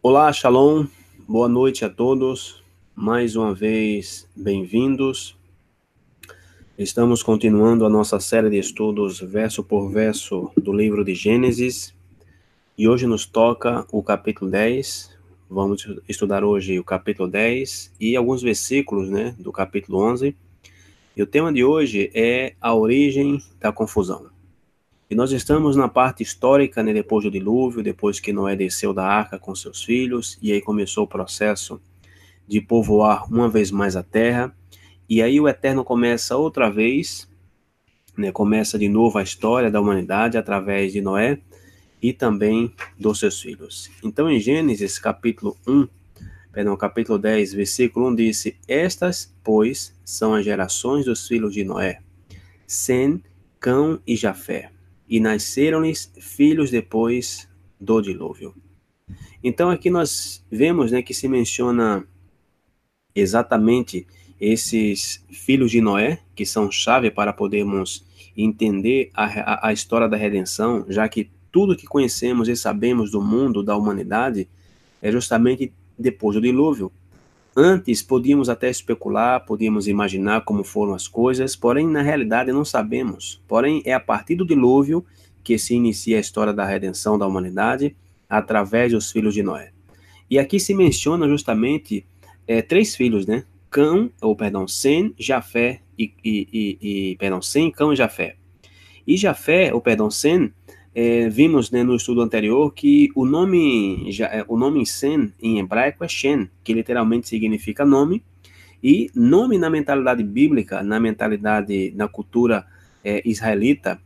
Olá, Shalom, boa noite a todos. Mais uma vez, bem-vindos. Estamos continuando a nossa série de estudos verso por verso do livro de Gênesis e hoje nos toca o capítulo 10. Vamos estudar hoje o capítulo 10 e alguns versículos, do capítulo 11. E o tema de hoje é a origem da confusão. E nós estamos na parte histórica, depois do dilúvio, depois que Noé desceu da arca com seus filhos, e aí começou o processo de povoar uma vez mais a terra, e aí o Eterno começa outra vez, começa de novo a história da humanidade através de Noé e também dos seus filhos. Então em Gênesis capítulo 10, versículo 1 disse: Estas, pois, são as gerações dos filhos de Noé, Sem, Cão e Jafé, e nasceram-lhes filhos depois do dilúvio. Então aqui nós vemos, que se menciona exatamente esses filhos de Noé, que são chave para podermos entender a história da redenção, já que tudo que conhecemos e sabemos do mundo, da humanidade, é justamente depois do dilúvio. Antes podíamos até especular, podíamos imaginar como foram as coisas, porém na realidade não sabemos. Porém é a partir do dilúvio que se inicia a história da redenção da humanidade através dos filhos de Noé. E aqui se menciona justamente três filhos, Sem, Jafé Sem, Cão e Jafé. E Jafé, Sem, vimos, no estudo anterior que o nome Sem em hebraico é Shen, que literalmente significa nome, e nome na mentalidade bíblica, na cultura israelita,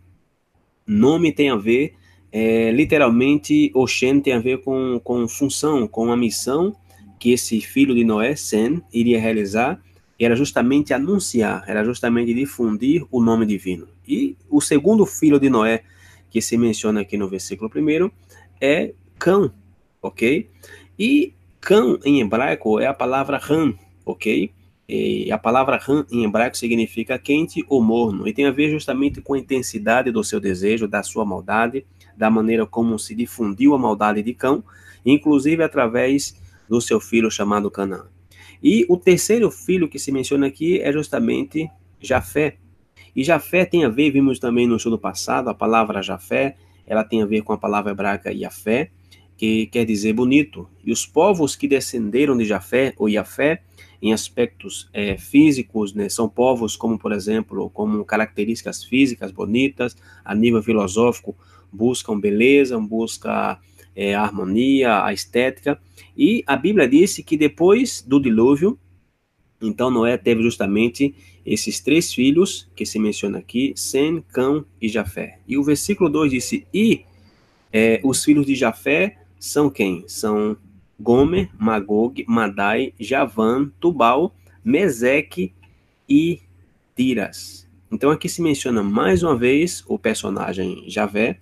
nome tem a ver, literalmente, o Shem tem a ver com função, com a missão que esse filho de Noé, Sem, iria realizar, era justamente anunciar, era justamente difundir o nome divino. E o segundo filho de Noé, que se menciona aqui no versículo 1, é Cão, ok? E Cão, em hebraico, é a palavra Ram, ok? E a palavra Ram em hebraico significa quente ou morno, e tem a ver justamente com a intensidade do seu desejo, da sua maldade, da maneira como se difundiu a maldade de Cão, inclusive através do seu filho chamado Canaã. E o terceiro filho que se menciona aqui é justamente Jafé. E Jafé tem a ver, vimos também no estudo passado, a palavra Jafé, ela tem a ver com a palavra hebraica Yafé, que quer dizer bonito. E os povos que descenderam de Jafé, ou Yafé, em aspectos físicos, são povos como, por exemplo, como características físicas bonitas, a nível filosófico, buscam beleza, buscam a harmonia, a estética. E a Bíblia disse que depois do dilúvio, então Noé teve justamente esses três filhos que se menciona aqui, Sem, Cão e Jafé. E o versículo 2 disse: E os filhos de Jafé são quem? São Gomer, Magog, Madai, Javã, Tubal, Meseque e Tiras. Então aqui se menciona mais uma vez o personagem Jafé,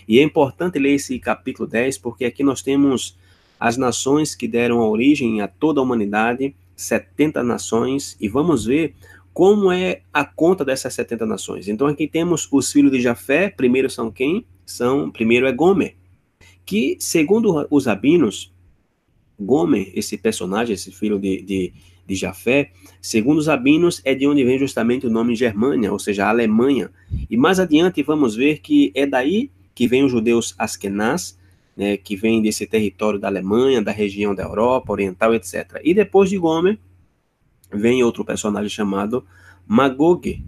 e é importante ler esse capítulo 10 porque aqui nós temos as nações que deram origem a toda a humanidade, 70 nações, e vamos ver como é a conta dessas 70 nações. Então aqui temos os filhos de Jafé, primeiro são quem? Primeiro é Gomer, que segundo os rabinos, Gomer, esse personagem, esse filho de Jafé, segundo os rabinos, é de onde vem justamente o nome Germânia, ou seja, a Alemanha. E mais adiante vamos ver que é daí que vem os judeus Askenaz, que vem desse território da Alemanha, da região da Europa Oriental, etc. E depois de Gomer, vem outro personagem chamado Magog.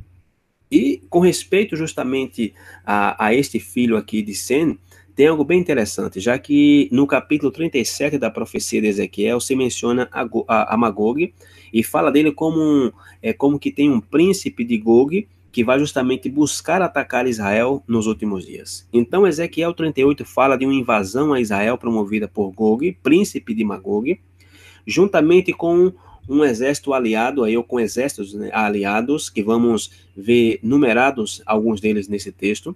E com respeito justamente a este filho aqui de Sem, tem algo bem interessante, já que no capítulo 37 da profecia de Ezequiel se menciona a Magog e fala dele como que tem um príncipe de Gog que vai justamente buscar atacar Israel nos últimos dias. Então Ezequiel 38 fala de uma invasão a Israel promovida por Gog, príncipe de Magog, juntamente com um exército aliado, ou com exércitos aliados, que vamos ver numerados alguns deles nesse texto.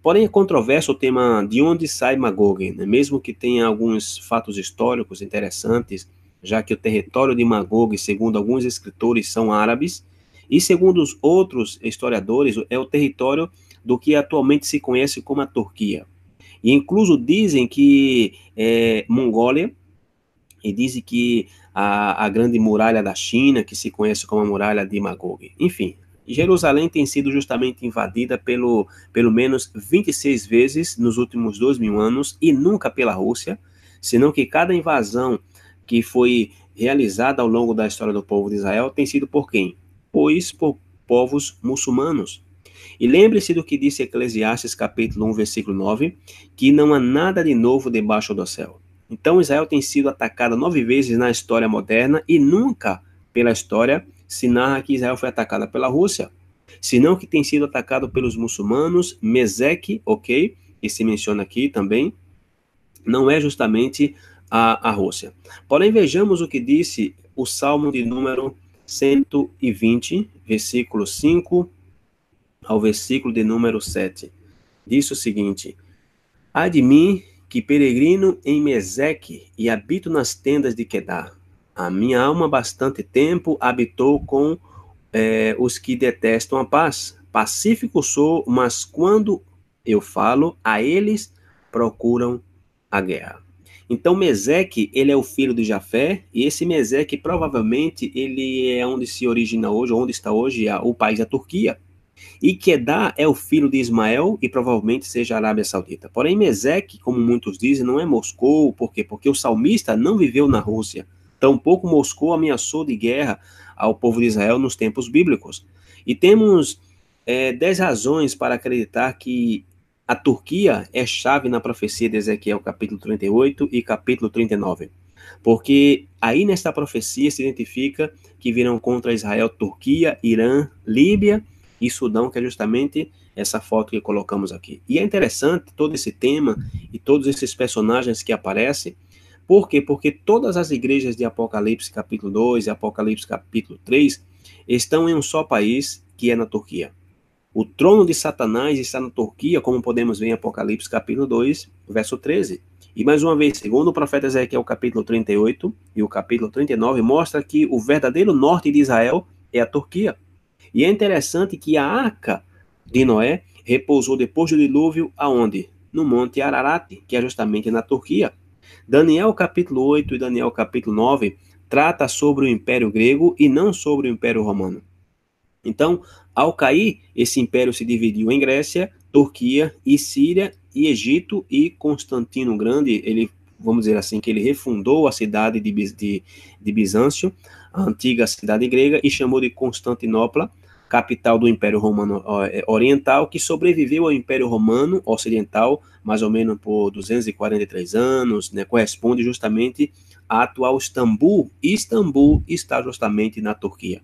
Porém, é controverso o tema de onde sai Magog, mesmo que tenha alguns fatos históricos interessantes, já que o território de Magog, segundo alguns escritores, são árabes, e segundo os outros historiadores, é o território do que atualmente se conhece como a Turquia. E incluso dizem que Mongólia, e dizem que a grande muralha da China, que se conhece como a muralha de Magog. Enfim, Jerusalém tem sido justamente invadida pelo menos 26 vezes nos últimos 2.000 anos, e nunca pela Rússia, senão que cada invasão que foi realizada ao longo da história do povo de Israel tem sido por quem? Pois por povos muçulmanos. E lembre-se do que disse Eclesiastes capítulo 1, versículo 9, que não há nada de novo debaixo do céu. Então Israel tem sido atacada 9 vezes na história moderna, e nunca pela história se narra que Israel foi atacada pela Rússia, senão que tem sido atacado pelos muçulmanos. Meseque, ok, que se menciona aqui também, não é justamente a Rússia. Porém, vejamos o que disse o Salmo de número 120, versículo 5 ao versículo de número 7. Diz o seguinte: Ai de mim, que peregrino em Meseque e habito nas tendas de Quedar. A minha alma bastante tempo habitou com os que detestam a paz. Pacífico sou, mas quando eu falo, a eles procuram a guerra. Então Meseque, ele é o filho de Jafé, e esse Meseque provavelmente ele é onde se origina hoje, onde está hoje o país da Turquia. E Quedá é o filho de Ismael, e provavelmente seja a Arábia Saudita. Porém, Meseque, como muitos dizem, não é Moscou. Por quê? Porque o salmista não viveu na Rússia. Tampouco Moscou ameaçou de guerra ao povo de Israel nos tempos bíblicos. E temos 10 razões para acreditar que a Turquia é chave na profecia de Ezequiel, capítulo 38 e capítulo 39. Porque aí nesta profecia se identifica que virão contra Israel Turquia, Irã, Líbia e Sudão, que é justamente essa foto que colocamos aqui. E é interessante todo esse tema e todos esses personagens que aparecem. Por quê? Porque todas as igrejas de Apocalipse capítulo 2 e Apocalipse capítulo 3 estão em um só país, que é na Turquia. O trono de Satanás está na Turquia, como podemos ver em Apocalipse capítulo 2, verso 13. E mais uma vez, segundo o profeta Ezequiel capítulo 38 e o capítulo 39, mostra que o verdadeiro norte de Israel é a Turquia. E é interessante que a arca de Noé repousou depois do dilúvio aonde? No Monte Ararat, que é justamente na Turquia. Daniel capítulo 8 e Daniel capítulo 9 trata sobre o Império Grego e não sobre o Império Romano. Então, ao cair, esse império se dividiu em Grécia, Turquia e Síria e Egito, e Constantino Grande, ele, vamos dizer assim, que ele refundou a cidade de Bizâncio, a antiga cidade grega, e chamou de Constantinopla, capital do Império Romano Oriental, que sobreviveu ao Império Romano Ocidental mais ou menos por 243 anos, né, corresponde justamente à atual Istambul. Istambul está justamente na Turquia.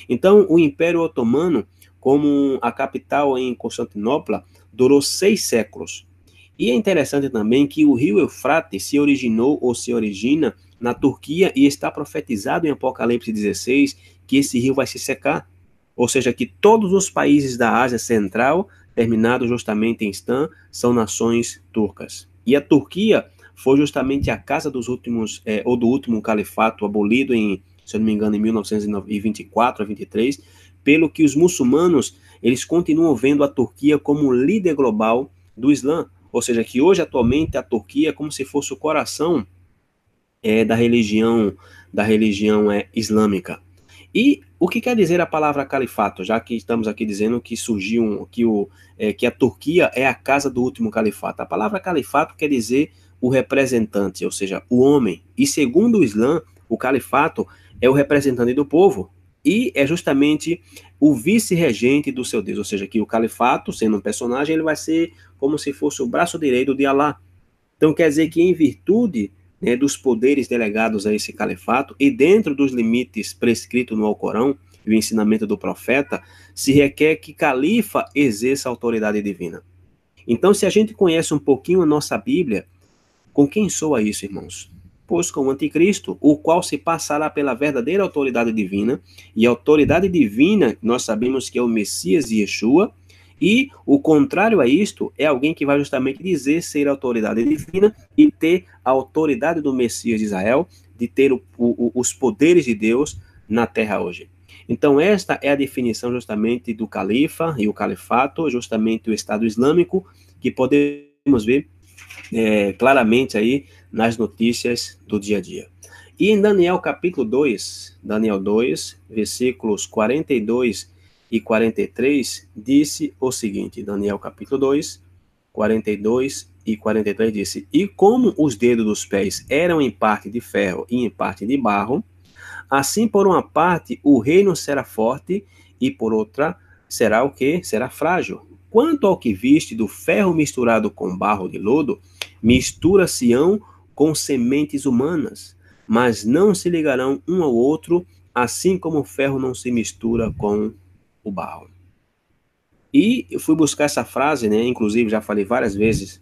Então, o Império Otomano, como a capital em Constantinopla, durou 6 séculos. E é interessante também que o rio Eufrates se originou ou se origina na Turquia, e está profetizado em Apocalipse 16 que esse rio vai se secar. Ou seja, que todos os países da Ásia Central, terminados justamente em Istã, são nações turcas. E a Turquia foi justamente a casa dos últimos, ou do último califato abolido em, se eu não me engano, em 1924 a 23, pelo que os muçulmanos, eles continuam vendo a Turquia como líder global do Islã. Ou seja, que hoje, atualmente, a Turquia é como se fosse o coração da religião islâmica. E o que quer dizer a palavra califato, já que estamos aqui dizendo que surgiu, que a Turquia é a casa do último califato? A palavra califato quer dizer o representante, ou seja, o homem. E segundo o Islã, o califato é o representante do povo, e é justamente o vice-regente do seu Deus, ou seja, que o califato, sendo um personagem, ele vai ser como se fosse o braço direito de Alá. Então quer dizer que em virtude, né, dos poderes delegados a esse califato e dentro dos limites prescritos no Alcorão e o ensinamento do profeta, se requer que califa exerça a autoridade divina. Então, se a gente conhece um pouquinho a nossa Bíblia, com quem soa isso, irmãos? Pois com o anticristo, o qual se passará pela verdadeira autoridade divina, e a autoridade divina, nós sabemos que é o Messias e Yeshua, e o contrário a isto é alguém que vai justamente dizer ser a autoridade divina e ter a autoridade do Messias de Israel, de ter os poderes de Deus na terra hoje. Então esta é a definição justamente do califa e o califato, justamente o Estado Islâmico, que podemos ver claramente aí nas notícias do dia a dia. E em Daniel capítulo 2, Daniel 2, versículos 42 e 43, disse o seguinte, Daniel capítulo 2, 42 e 43 disse, e como os dedos dos pés eram em parte de ferro e em parte de barro, assim por uma parte o reino será forte e por outra será o quê? Será frágil. Quanto ao que viste do ferro misturado com barro de lodo, mistura-se-ão com sementes humanas, mas não se ligarão um ao outro, assim como o ferro não se mistura com o barro. E eu fui buscar essa frase, né? Inclusive já falei várias vezes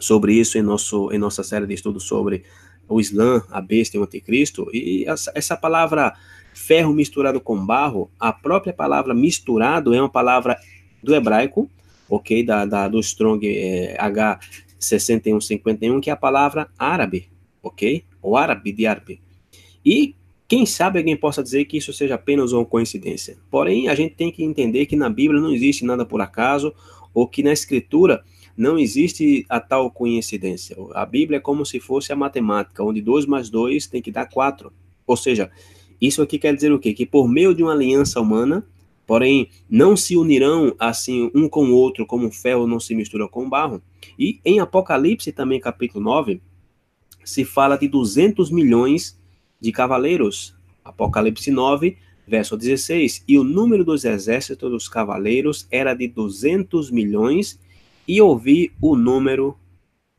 sobre isso em nossa série de estudos sobre o Islã, a besta e o anticristo. E essa palavra ferro misturado com barro, a própria palavra misturado é uma palavra do hebraico, ok? Do Strong H6151, que é a palavra árabe, ok? O árabe de árabe. E quem sabe alguém possa dizer que isso seja apenas uma coincidência. Porém, a gente tem que entender que na Bíblia não existe nada por acaso, ou que na Escritura não existe a tal coincidência. A Bíblia é como se fosse a matemática, onde 2 mais 2 tem que dar 4. Ou seja, isso aqui quer dizer o quê? Que por meio de uma aliança humana, porém, não se unirão assim um com o outro, como o ferro não se mistura com o barro. E em Apocalipse também, capítulo 9, se fala de 200 milhões de cavaleiros. Apocalipse 9, verso 16. E o número dos exércitos dos cavaleiros era de 200 milhões, e ouvi o número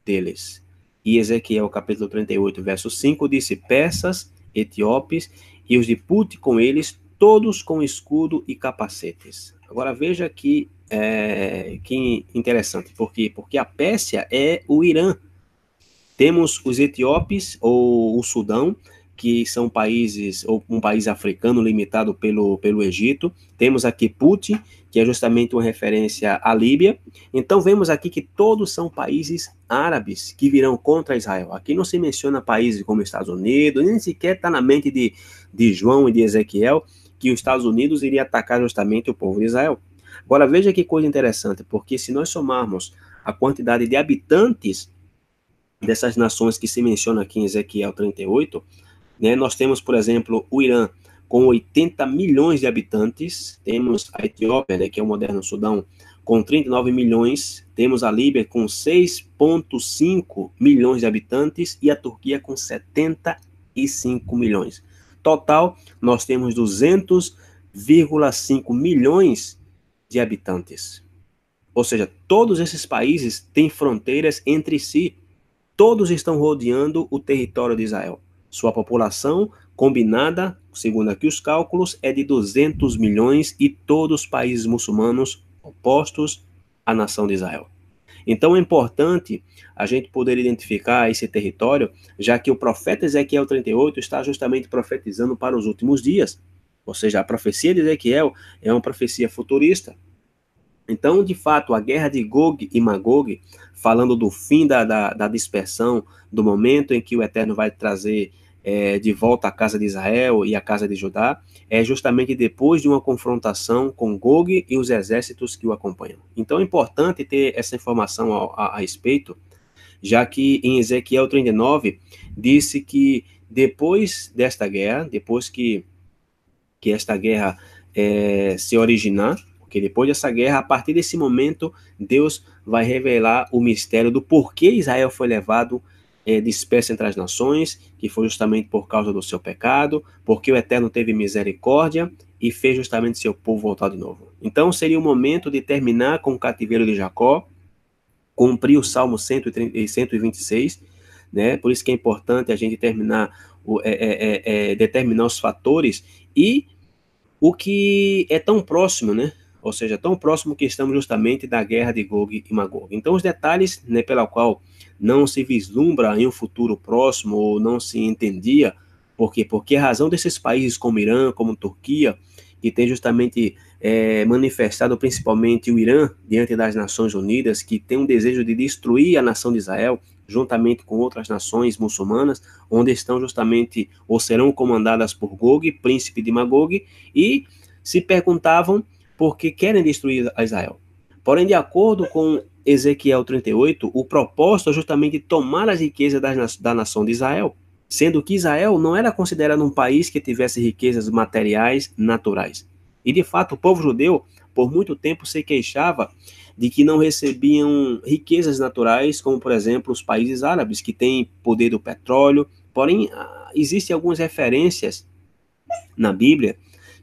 deles. E Ezequiel, capítulo 38, verso 5, disse, persas, etíopes, e os de Put com eles, todos com escudo e capacetes. Agora veja que interessante, por quê? Porque a Pérsia é o Irã. Temos os etíopes, ou o Sudão, que são países, ou um país africano limitado pelo Egito. Temos aqui Put, que é justamente uma referência à Líbia. Então vemos aqui que todos são países árabes que virão contra Israel. Aqui não se menciona países como Estados Unidos, nem sequer está na mente de João e de Ezequiel que os Estados Unidos iria atacar justamente o povo de Israel. Agora veja que coisa interessante, porque se nós somarmos a quantidade de habitantes dessas nações que se menciona aqui em Ezequiel 38, né, nós temos, por exemplo, o Irã com 80 milhões de habitantes, temos a Etiópia, né, que é o moderno Sudão, com 39 milhões, temos a Líbia com 6,5 milhões de habitantes e a Turquia com 75 milhões. Total, nós temos 200,5 milhões de habitantes. Ou seja, todos esses países têm fronteiras entre si. Todos estão rodeando o território de Israel. Sua população combinada, segundo aqui os cálculos, é de 200 milhões e todos os países muçulmanos opostos à nação de Israel. Então é importante a gente poder identificar esse território, já que o profeta Ezequiel 38 está justamente profetizando para os últimos dias. Ou seja, a profecia de Ezequiel é uma profecia futurista. Então, de fato, a guerra de Gog e Magog, falando do fim da dispersão, do momento em que o Eterno vai trazer de volta a casa de Israel e a casa de Judá, é justamente depois de uma confrontação com Gog e os exércitos que o acompanham. Então, é importante ter essa informação a respeito, já que em Ezequiel 39, disse que depois desta guerra, depois que esta guerra se originar, porque depois dessa guerra, a partir desse momento, Deus vai revelar o mistério do porquê Israel foi levado disperso entre as nações, que foi justamente por causa do seu pecado, porque o Eterno teve misericórdia e fez justamente seu povo voltar de novo. Então seria o momento de terminar com o cativeiro de Jacó, cumprir o Salmo 126, né? Por isso que é importante a gente determinar os fatores e o que é tão próximo, né? Ou seja, tão próximo que estamos justamente da guerra de Gog e Magog. Então, os detalhes, né, pela qual não se vislumbra em um futuro próximo ou não se entendia, por quê? Porque a razão desses países como Irã, como Turquia, que tem justamente manifestado principalmente o Irã diante das Nações Unidas, que tem um desejo de destruir a nação de Israel, juntamente com outras nações muçulmanas, onde estão justamente, ou serão comandadas por Gog, príncipe de Magog, e se perguntavam por que querem destruir a Israel. Porém, de acordo com Ezequiel 38, o propósito é justamente tomar as riquezas da nação de Israel, sendo que Israel não era considerado um país que tivesse riquezas materiais naturais. E, de fato, o povo judeu, por muito tempo, se queixava de que não recebiam riquezas naturais, como, por exemplo, os países árabes, que têm poder do petróleo. Porém, existem algumas referências na Bíblia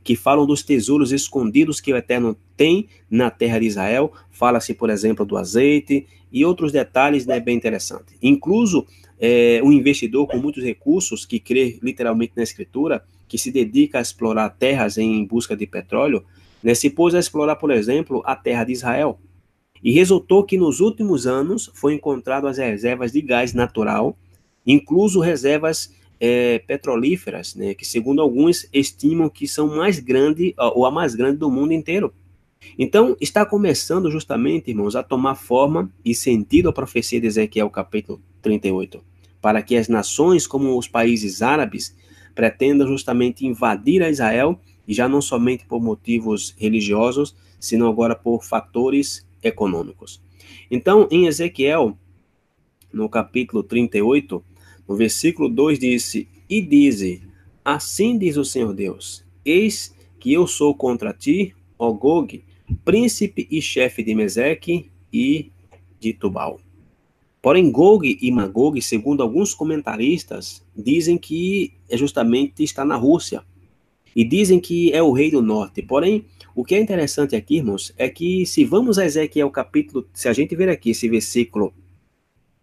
que falam dos tesouros escondidos que o Eterno tem na terra de Israel. Fala-se, por exemplo, do azeite e outros detalhes, né, bem interessantes. Incluso um investidor com muitos recursos, que crê literalmente na Escritura, que se dedica a explorar terras em busca de petróleo, né, se pôs a explorar, por exemplo, a terra de Israel. E resultou que nos últimos anos foi encontrado as reservas de gás natural, incluso reservas petrolíferas, né, que segundo alguns estimam que são mais grande ou a mais grande do mundo inteiro. Então, está começando justamente, irmãos, a tomar forma e sentido a profecia de Ezequiel capítulo 38, para que as nações como os países árabes pretendam justamente invadir a Israel, e já não somente por motivos religiosos, senão agora por fatores econômicos. Então, em Ezequiel, no capítulo 38, no versículo 2 disse: E dize, assim diz o Senhor Deus, eis que eu sou contra ti, ó Gog, príncipe e chefe de Meseque e de Tubal. Porém, Gog e Magog, segundo alguns comentaristas, dizem que justamente está na Rússia. E dizem que é o rei do norte. Porém, o que é interessante aqui, irmãos, é que se vamos a Ezequiel capítulo, se a gente ver aqui esse versículo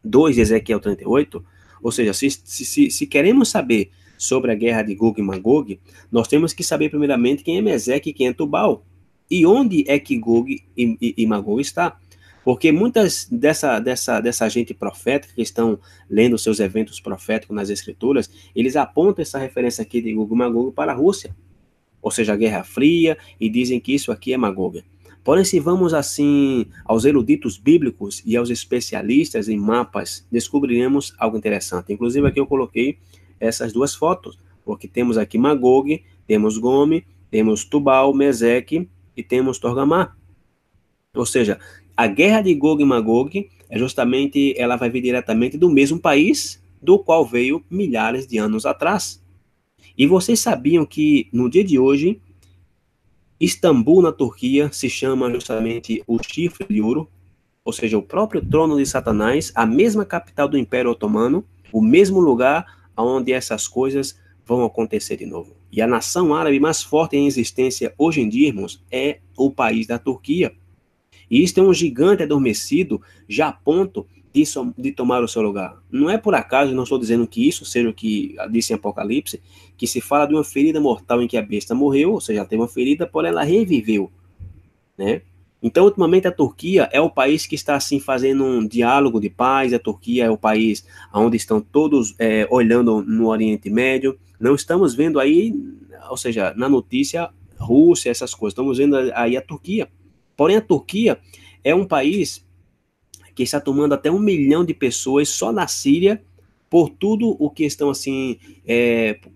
2 de Ezequiel 38, ou seja, se queremos saber sobre a guerra de Gog e Magog, nós temos que saber primeiramente quem é Meseque e quem é Tubal. E onde é que Gog e Magog está? Porque muitas dessa gente profética que estão lendo seus eventos proféticos nas escrituras, eles apontam essa referência aqui de Gog e Magog para a Rússia, ou seja, a Guerra Fria, e dizem que isso aqui é Magog. Porém, se vamos assim aos eruditos bíblicos e aos especialistas em mapas, descobriremos algo interessante. Inclusive aqui eu coloquei essas duas fotos, porque temos aqui Magog, temos Gome, temos Tubal, Meseque e temos Torgamá. Ou seja, a guerra de Gog e Magog é justamente, ela vai vir diretamente do mesmo país do qual veio milhares de anos atrás. E vocês sabiam que no dia de hoje Istambul, na Turquia, se chama justamente o Chifre de Ouro, ou seja, o próprio trono de Satanás, a mesma capital do Império Otomano, o mesmo lugar onde essas coisas vão acontecer de novo. E a nação árabe mais forte em existência hoje em dia, irmãos, é o país da Turquia. E isto é um gigante adormecido, já a ponto de tomar o seu lugar. Não é por acaso, não estou dizendo que isso seja o que disse em Apocalipse, que se fala de uma ferida mortal em que a besta morreu, ou seja, ela teve uma ferida, porém ela reviveu, né? Então, ultimamente, a Turquia é o país que está assim fazendo um diálogo de paz. A Turquia é o país onde estão todos olhando no Oriente Médio. Não estamos vendo aí, ou seja, na notícia, Rússia, essas coisas. Estamos vendo aí a Turquia. Porém, a Turquia é um país que está tomando até 1 milhão de pessoas só na Síria, por tudo o que estão assim,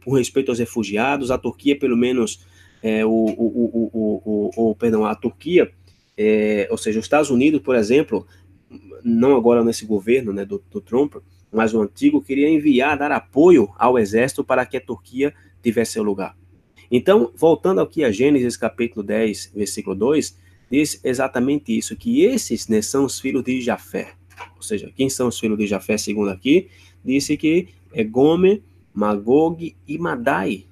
por respeito aos refugiados. A Turquia, pelo menos, perdão, a Turquia, ou seja, os Estados Unidos, por exemplo, não agora nesse governo, né, do Trump, mas o antigo, queria enviar, dar apoio ao exército para que a Turquia tivesse seu lugar. Então, voltando aqui a Gênesis capítulo 10, versículo 2, diz exatamente isso, que esses, né, são os filhos de Jafé. Ou seja, quem são os filhos de Jafé, segundo aqui? Disse que é Gomer, Magog e Madai.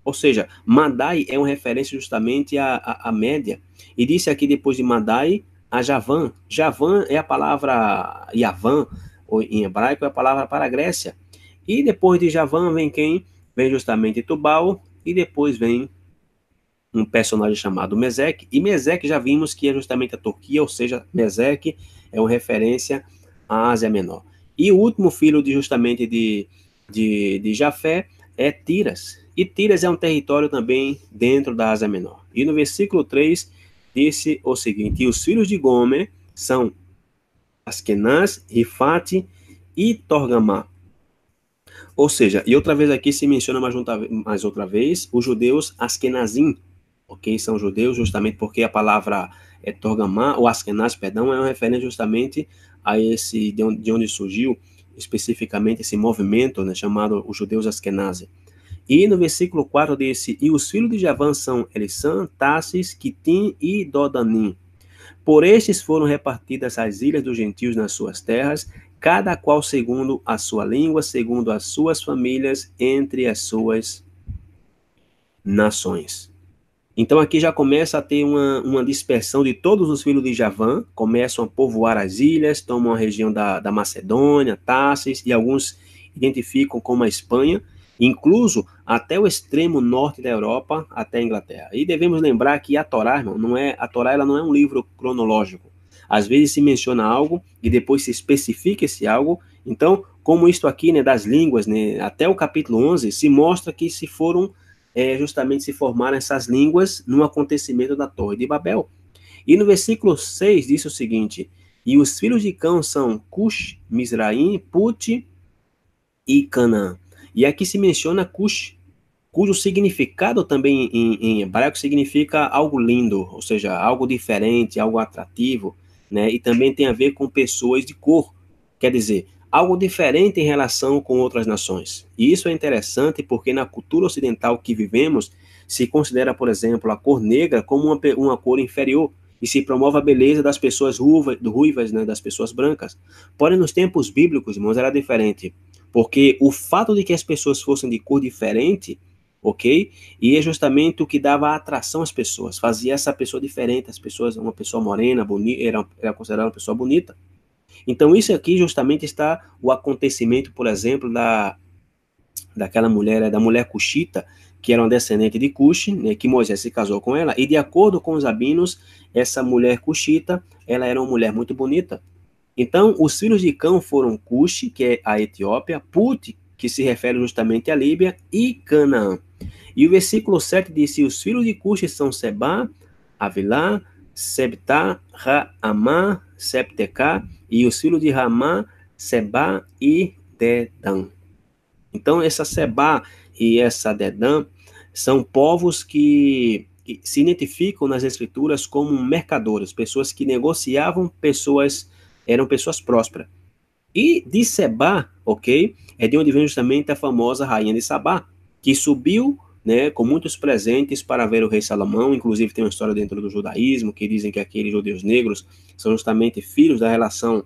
Ou seja, Madai é uma referência justamente à Média. E disse aqui depois de Madai, a Javã. Javã é a palavra Yavan, ou em hebraico é a palavra para a Grécia. E depois de Javã vem quem? Vem justamente Tubal, e depois vem um personagem chamado Meseque, e Meseque já vimos que é justamente a Turquia, ou seja, Meseque é uma referência à Ásia Menor. E o último filho justamente de Jafé é Tiras, e Tiras é um território também dentro da Ásia Menor. E no versículo 3 disse o seguinte: e os filhos de Gomer são Askenaz, Rifate e Torgamá. Ou seja, e outra vez aqui se menciona mais outra vez os judeus Askenazim, ok? São judeus justamente porque a palavra Torgamá, ou Askenaz, perdão, é uma referência justamente a esse, de onde surgiu especificamente esse movimento, né, chamado os judeus Askenazi. E no versículo 4 disse, e os filhos de Javã são Elisã, Tassis, Quitim e Dodanim. Por estes foram repartidas as ilhas dos gentios nas suas terras, cada qual segundo a sua língua, segundo as suas famílias, entre as suas nações. Então aqui já começa a ter uma dispersão de todos os filhos de Javã, começam a povoar as ilhas, tomam a região da Macedônia, Tarsis, e alguns identificam como a Espanha, incluso até o extremo norte da Europa, até a Inglaterra. E devemos lembrar que a Torá, irmão, a Torá ela não é um livro cronológico. Às vezes se menciona algo e depois se especifica esse algo. Então, como isto aqui, né, das línguas, né, até o capítulo 11, se mostra que se foram justamente se formaram essas línguas no acontecimento da Torre de Babel. E no versículo 6 diz o seguinte, e os filhos de Cão são Cush, Mizraim, Put e Canaã. E aqui se menciona Cush, cujo significado também em hebraico significa algo lindo, ou seja, algo diferente, algo atrativo, né? E também tem a ver com pessoas de cor, quer dizer, algo diferente em relação com outras nações. E isso é interessante porque na cultura ocidental que vivemos, se considera, por exemplo, a cor negra como uma cor inferior, e se promove a beleza das pessoas ruivas, né, das pessoas brancas. Porém, nos tempos bíblicos, irmãos, era diferente, porque o fato de que as pessoas fossem de cor diferente, ok? E é justamente o que dava atração às pessoas, fazia essa pessoa diferente, as pessoas, uma pessoa morena, bonita, era considerada uma pessoa bonita. Então, isso aqui justamente está o acontecimento, por exemplo, daquela mulher, da mulher cuxita, que era uma descendente de Cuxi, né, que Moisés se casou com ela, e de acordo com os rabinos, essa mulher cuxita, ela era uma mulher muito bonita. Então, os filhos de Cão foram Cuxi, que é a Etiópia, Put, que se refere justamente à Líbia, e Canaã. E o versículo 7 diz, os filhos de Cuxi são Seba, Avilá, Sebtá, Raamá, Septecá, e os filhos de Ramá, Seba e Dedã. Então, essa Seba e essa Dedã são povos que se identificam nas escrituras como mercadores, pessoas que negociavam, eram pessoas prósperas. E de Seba, ok, é de onde vem justamente a famosa rainha de Sabá, que subiu, né, com muitos presentes para ver o rei Salomão. Inclusive tem uma história dentro do judaísmo que dizem que aqueles judeus negros são justamente filhos da relação,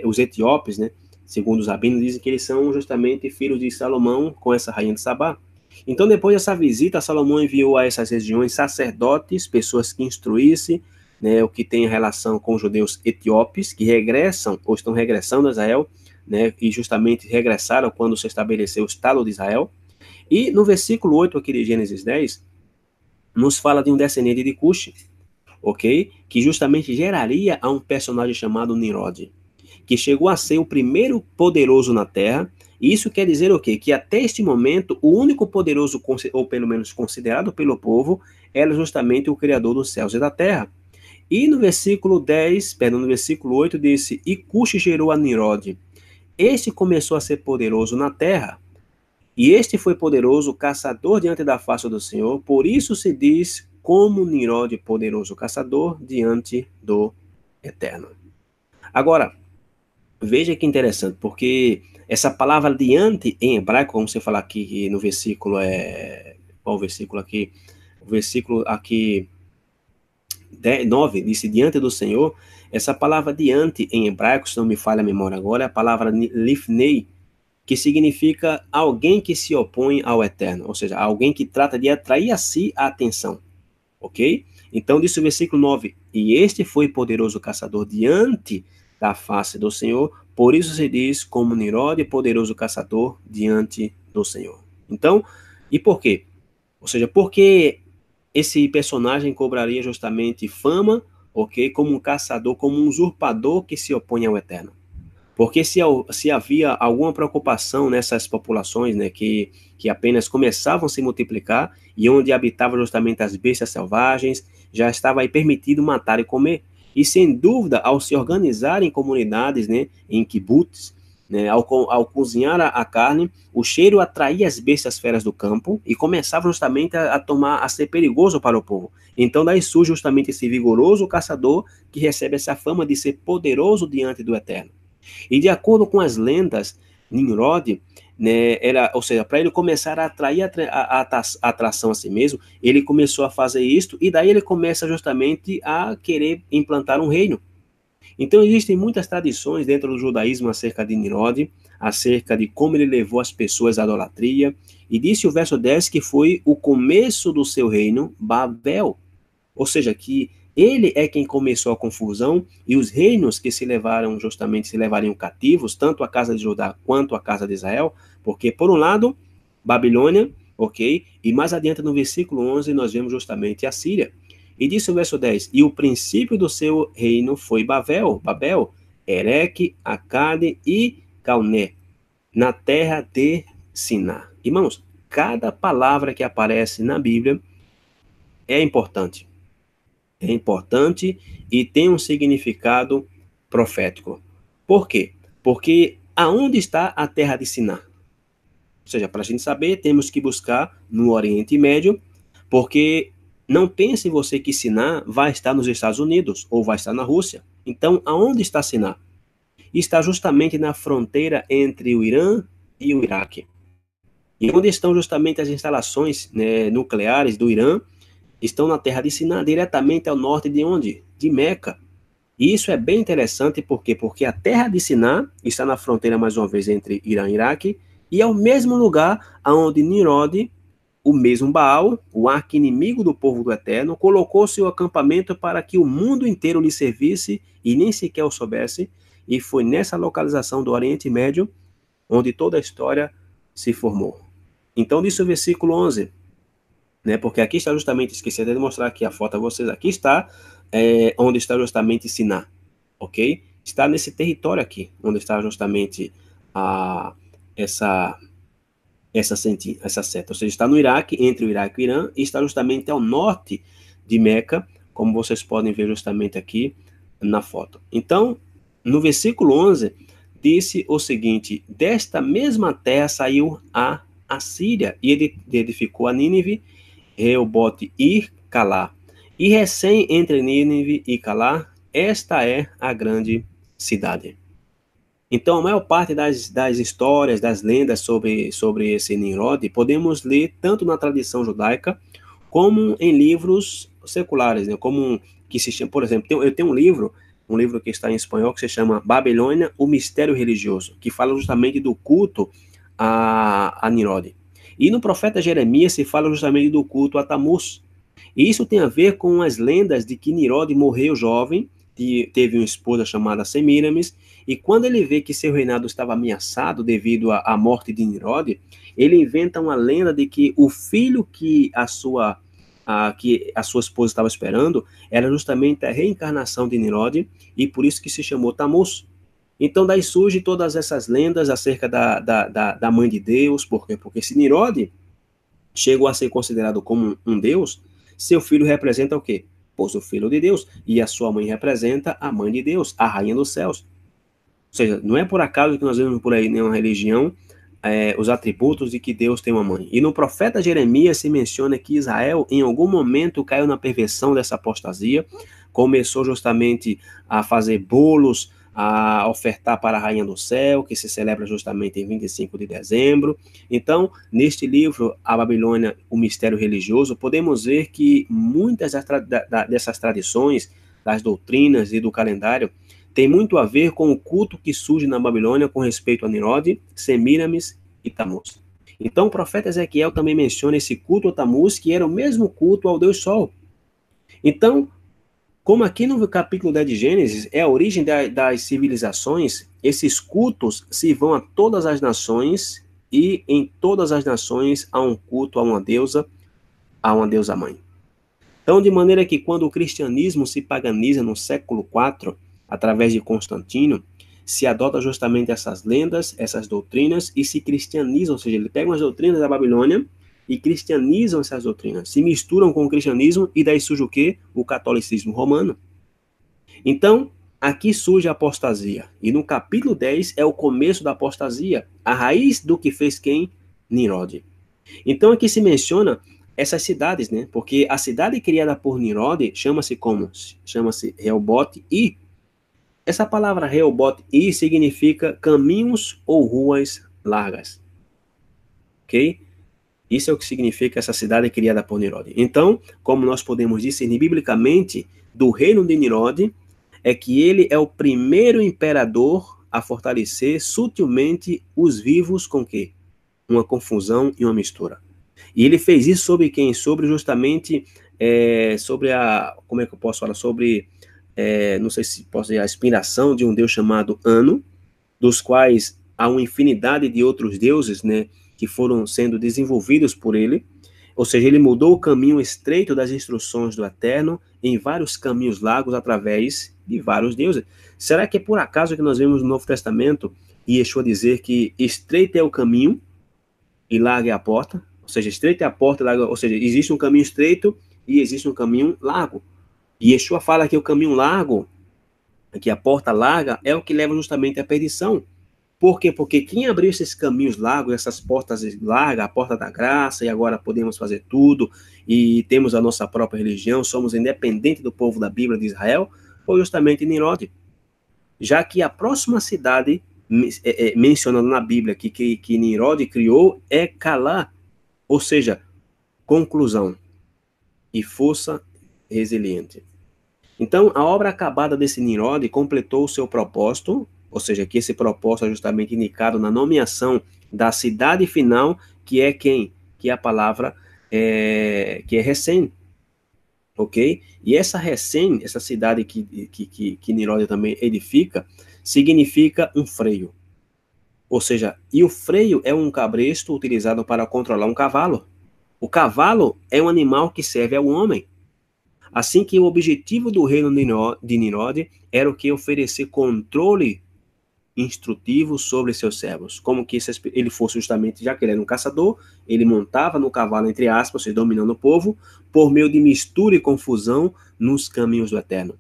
os etíopes, né, segundo os rabinos, dizem que eles são justamente filhos de Salomão com essa rainha de Sabá. Então, depois dessa visita, Salomão enviou a essas regiões sacerdotes, pessoas que instruíssem, né, o que tem relação com os judeus etíopes, que regressam, ou estão regressando a Israel, né, e justamente regressaram quando se estabeleceu o Estado de Israel. E no versículo 8 aqui de Gênesis 10, nos fala de um descendente de Cuxi, ok? Que justamente geraria a um personagem chamado Nimrod, que chegou a ser o primeiro poderoso na Terra. E isso quer dizer o quê? Que até este momento, o único poderoso, ou pelo menos considerado pelo povo, era justamente o Criador dos céus e da terra. E no versículo 8 disse, e Cuxi gerou a Nimrod. Este começou a ser poderoso na terra, e este foi poderoso caçador diante da face do Senhor, por isso se diz como Nimrod, poderoso caçador diante do Eterno. Agora, veja que interessante, porque essa palavra diante em hebraico, como você fala aqui no versículo, qual o versículo aqui? O versículo aqui 9, disse diante do Senhor. Essa palavra diante em hebraico, se não me falha a memória agora, é a palavra lifnei, que significa alguém que se opõe ao Eterno, ou seja, alguém que trata de atrair a si a atenção, ok? Então, disse o versículo 9, e este foi poderoso caçador diante da face do Senhor, por isso se diz como Nimrod, poderoso caçador diante do Senhor. Então, e por quê? Ou seja, porque esse personagem cobraria justamente fama, ok? Como um caçador, como um usurpador que se opõe ao Eterno. Porque se havia alguma preocupação nessas populações, né, que apenas começavam a se multiplicar e onde habitavam justamente as bestas selvagens, já estava aí permitido matar e comer. E sem dúvida, ao se organizar em comunidades, né, em kibbutz, né? Ao cozinhar a carne, o cheiro atraía as bestas feras do campo e começava justamente a ser perigoso para o povo. Então daí surge justamente esse vigoroso caçador que recebe essa fama de ser poderoso diante do Eterno. E de acordo com as lendas, Nimrod, né, ou seja, para ele começar a atrair a atração a si mesmo, ele começou a fazer isto e daí ele começa justamente a querer implantar um reino. Então existem muitas tradições dentro do judaísmo acerca de Nimrod, acerca de como ele levou as pessoas à idolatria, e disse o verso 10 que foi o começo do seu reino, Babel, ou seja, que ele é quem começou a confusão e os reinos que se levariam cativos, tanto a casa de Judá quanto a casa de Israel, porque por um lado, Babilônia, ok? E mais adiante no versículo 11 nós vemos justamente a Síria. E disse o verso 10, e o princípio do seu reino foi Babel, Ereque, Acade e Calné, na terra de Siná. Irmãos, cada palavra que aparece na Bíblia é importante. É importante e tem um significado profético. Por quê? Porque aonde está a terra de Siná? Ou seja, para a gente saber, temos que buscar no Oriente Médio, porque não pense você que Siná vai estar nos Estados Unidos ou vai estar na Rússia. Então, aonde está Siná? Está justamente na fronteira entre o Irã e o Iraque. E onde estão justamente as instalações, né, nucleares do Irã, estão na terra de Siná, diretamente ao norte de onde? De Meca. E isso é bem interessante, por quê? Porque a terra de Siná está na fronteira, mais uma vez, entre Irã e Iraque, e é o mesmo lugar onde Nimrod, o mesmo Baal, o arqui-inimigo do povo do Eterno, colocou seu acampamento para que o mundo inteiro lhe servisse e nem sequer o soubesse, e foi nessa localização do Oriente Médio onde toda a história se formou. Então, disse o versículo 11, né, porque aqui está justamente, esqueci de mostrar aqui a foto a vocês, aqui está onde está justamente Siná, ok? Está nesse território aqui, onde está justamente essa seta, ou seja, está no Iraque, entre o Iraque e o Irã, e está justamente ao norte de Meca, como vocês podem ver justamente aqui na foto. Então, no versículo 11, disse o seguinte, desta mesma terra saiu a Assíria, e ele edificou a Nínive, Reobote e Calá. E recém entre Nínive e Calá, esta é a grande cidade. Então, a maior parte das histórias, das lendas sobre esse Nimrod, podemos ler tanto na tradição judaica, como em livros seculares, né? Como que se chama, por exemplo, eu tenho um livro que está em espanhol, que se chama Babilônia, o Mistério Religioso, que fala justamente do culto a Nimrod. E no profeta Jeremias se fala justamente do culto a Tamuz. E isso tem a ver com as lendas de que Nimrod morreu jovem, teve uma esposa chamada Semiramis, e quando ele vê que seu reinado estava ameaçado devido à morte de Nimrod, ele inventa uma lenda de que o filho que a sua esposa estava esperando era justamente a reencarnação de Nimrod, e por isso que se chamou Tamuz. Então daí surgem todas essas lendas acerca da mãe de Deus, por quê? Porque se Nimrod chegou a ser considerado como um deus, seu filho representa o quê? Pois o filho de Deus, e a sua mãe representa a mãe de Deus, a rainha dos céus. Ou seja, não é por acaso que nós vemos por aí nenhuma religião os atributos de que Deus tem uma mãe. E no profeta Jeremias se menciona que Israel em algum momento caiu na perversão dessa apostasia, começou justamente a fazer bolos, a ofertar para a Rainha do Céu, que se celebra justamente em 25 de dezembro. Então, neste livro, A Babilônia, o Mistério Religioso, podemos ver que muitas dessas tradições, das doutrinas e do calendário, tem muito a ver com o culto que surge na Babilônia com respeito a Nimrod, Semiramis e Tamuz. Então, o profeta Ezequiel também menciona esse culto a Tamuz, que era o mesmo culto ao Deus Sol. Então, como aqui no capítulo 10 de Gênesis é a origem das civilizações, esses cultos se vão a todas as nações, e em todas as nações há um culto a uma deusa mãe. Então, de maneira que quando o cristianismo se paganiza no século IV, através de Constantino, se adota justamente essas lendas, essas doutrinas, e se cristianizam, ou seja, ele pega as doutrinas da Babilônia e cristianizam essas doutrinas, se misturam com o cristianismo, e daí surge o quê? O catolicismo romano. Então, aqui surge a apostasia. E no capítulo 10 é o começo da apostasia, a raiz do que fez quem? Nimrod. Então aqui se menciona essas cidades, né? Porque a cidade criada por Nimrod chama-se como? Chama-se Rehobote, e essa palavra Rehobote e significa caminhos ou ruas largas. Ok? Isso é o que significa essa cidade criada por Nimrod. Então, como nós podemos discernir biblicamente do reino de Nimrod, é que ele é o primeiro imperador a fortalecer sutilmente os vivos com quê? Uma confusão e uma mistura. E ele fez isso sobre quem? Sobre justamente, sobre a, como é que eu posso falar? Sobre, não sei se posso dizer, a inspiração de um deus chamado Anu, dos quais há uma infinidade de outros deuses, né, que foram sendo desenvolvidos por ele. Ou seja, ele mudou o caminho estreito das instruções do Eterno em vários caminhos largos através de vários deuses. Será que é por acaso que nós vemos no Novo Testamento Yeshua dizer que estreito é o caminho e larga é a porta? Ou seja, estreita é a porta, larga, ou seja, existe um caminho estreito e existe um caminho largo. E Yeshua fala que o caminho largo, que a porta larga, é o que leva justamente à perdição. Por quê? Porque quem abriu esses caminhos largos, essas portas largas, a porta da graça, e agora podemos fazer tudo, e temos a nossa própria religião, somos independentes do povo da Bíblia de Israel, foi justamente Nimrod. Já que a próxima cidade mencionada na Bíblia que Nimrod criou é Calá, ou seja, conclusão e força resiliente. Então, a obra acabada desse Nimrod completou o seu propósito, ou seja, que esse propósito é justamente indicado na nomeação da cidade final, que é quem? Que é a palavra, que é Recém, ok? E essa Recém, essa cidade que Nimrod também edifica, significa um freio. Ou seja, e o freio é um cabresto utilizado para controlar um cavalo. O cavalo é um animal que serve ao homem. Assim que o objetivo do reino de Nimrod era o que? Oferecer controle instrutivo sobre seus servos. Como que ele fosse justamente, já que ele era um caçador, ele montava no cavalo, entre aspas, dominando o povo, por meio de mistura e confusão nos caminhos do Eterno.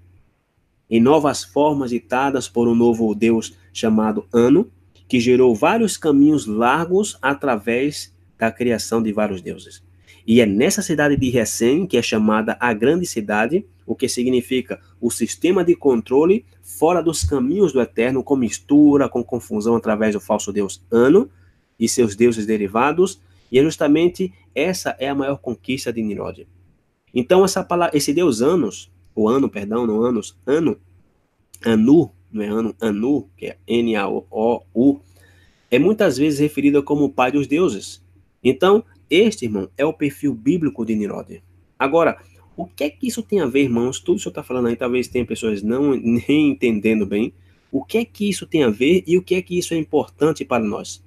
Em novas formas ditadas por um novo Deus chamado Anu, que gerou vários caminhos largos através da criação de vários deuses. E é nessa cidade de Recém, que é chamada a grande cidade, o que significa o sistema de controle fora dos caminhos do Eterno, com mistura, com confusão através do falso Deus Anu e seus deuses derivados, e é justamente essa é a maior conquista de Nimrod. Então essa palavra, esse Deus Anos, ou Anu, perdão, não Anos, Anu, Anu, não é Anu, Anu, que é N-A-O-U, é muitas vezes referido como o pai dos deuses. Então, este, irmão, é o perfil bíblico de Nimrod. Agora, o que é que isso tem a ver, irmãos? Tudo isso que eu estou falando aí, talvez tenha pessoas não nem entendendo bem. O que é que isso tem a ver e o que é que isso é importante para nós?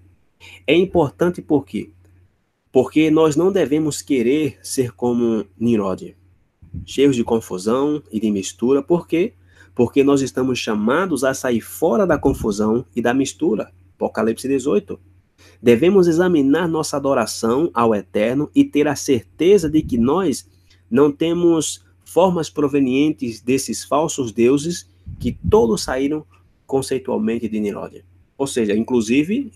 É importante por quê? Porque nós não devemos querer ser como Nimrod, cheios de confusão e de mistura. Por quê? Porque nós estamos chamados a sair fora da confusão e da mistura. Apocalipse 18. Devemos examinar nossa adoração ao Eterno e ter a certeza de que nós não temos formas provenientes desses falsos deuses que todos saíram conceitualmente de Nimrod. Ou seja, inclusive,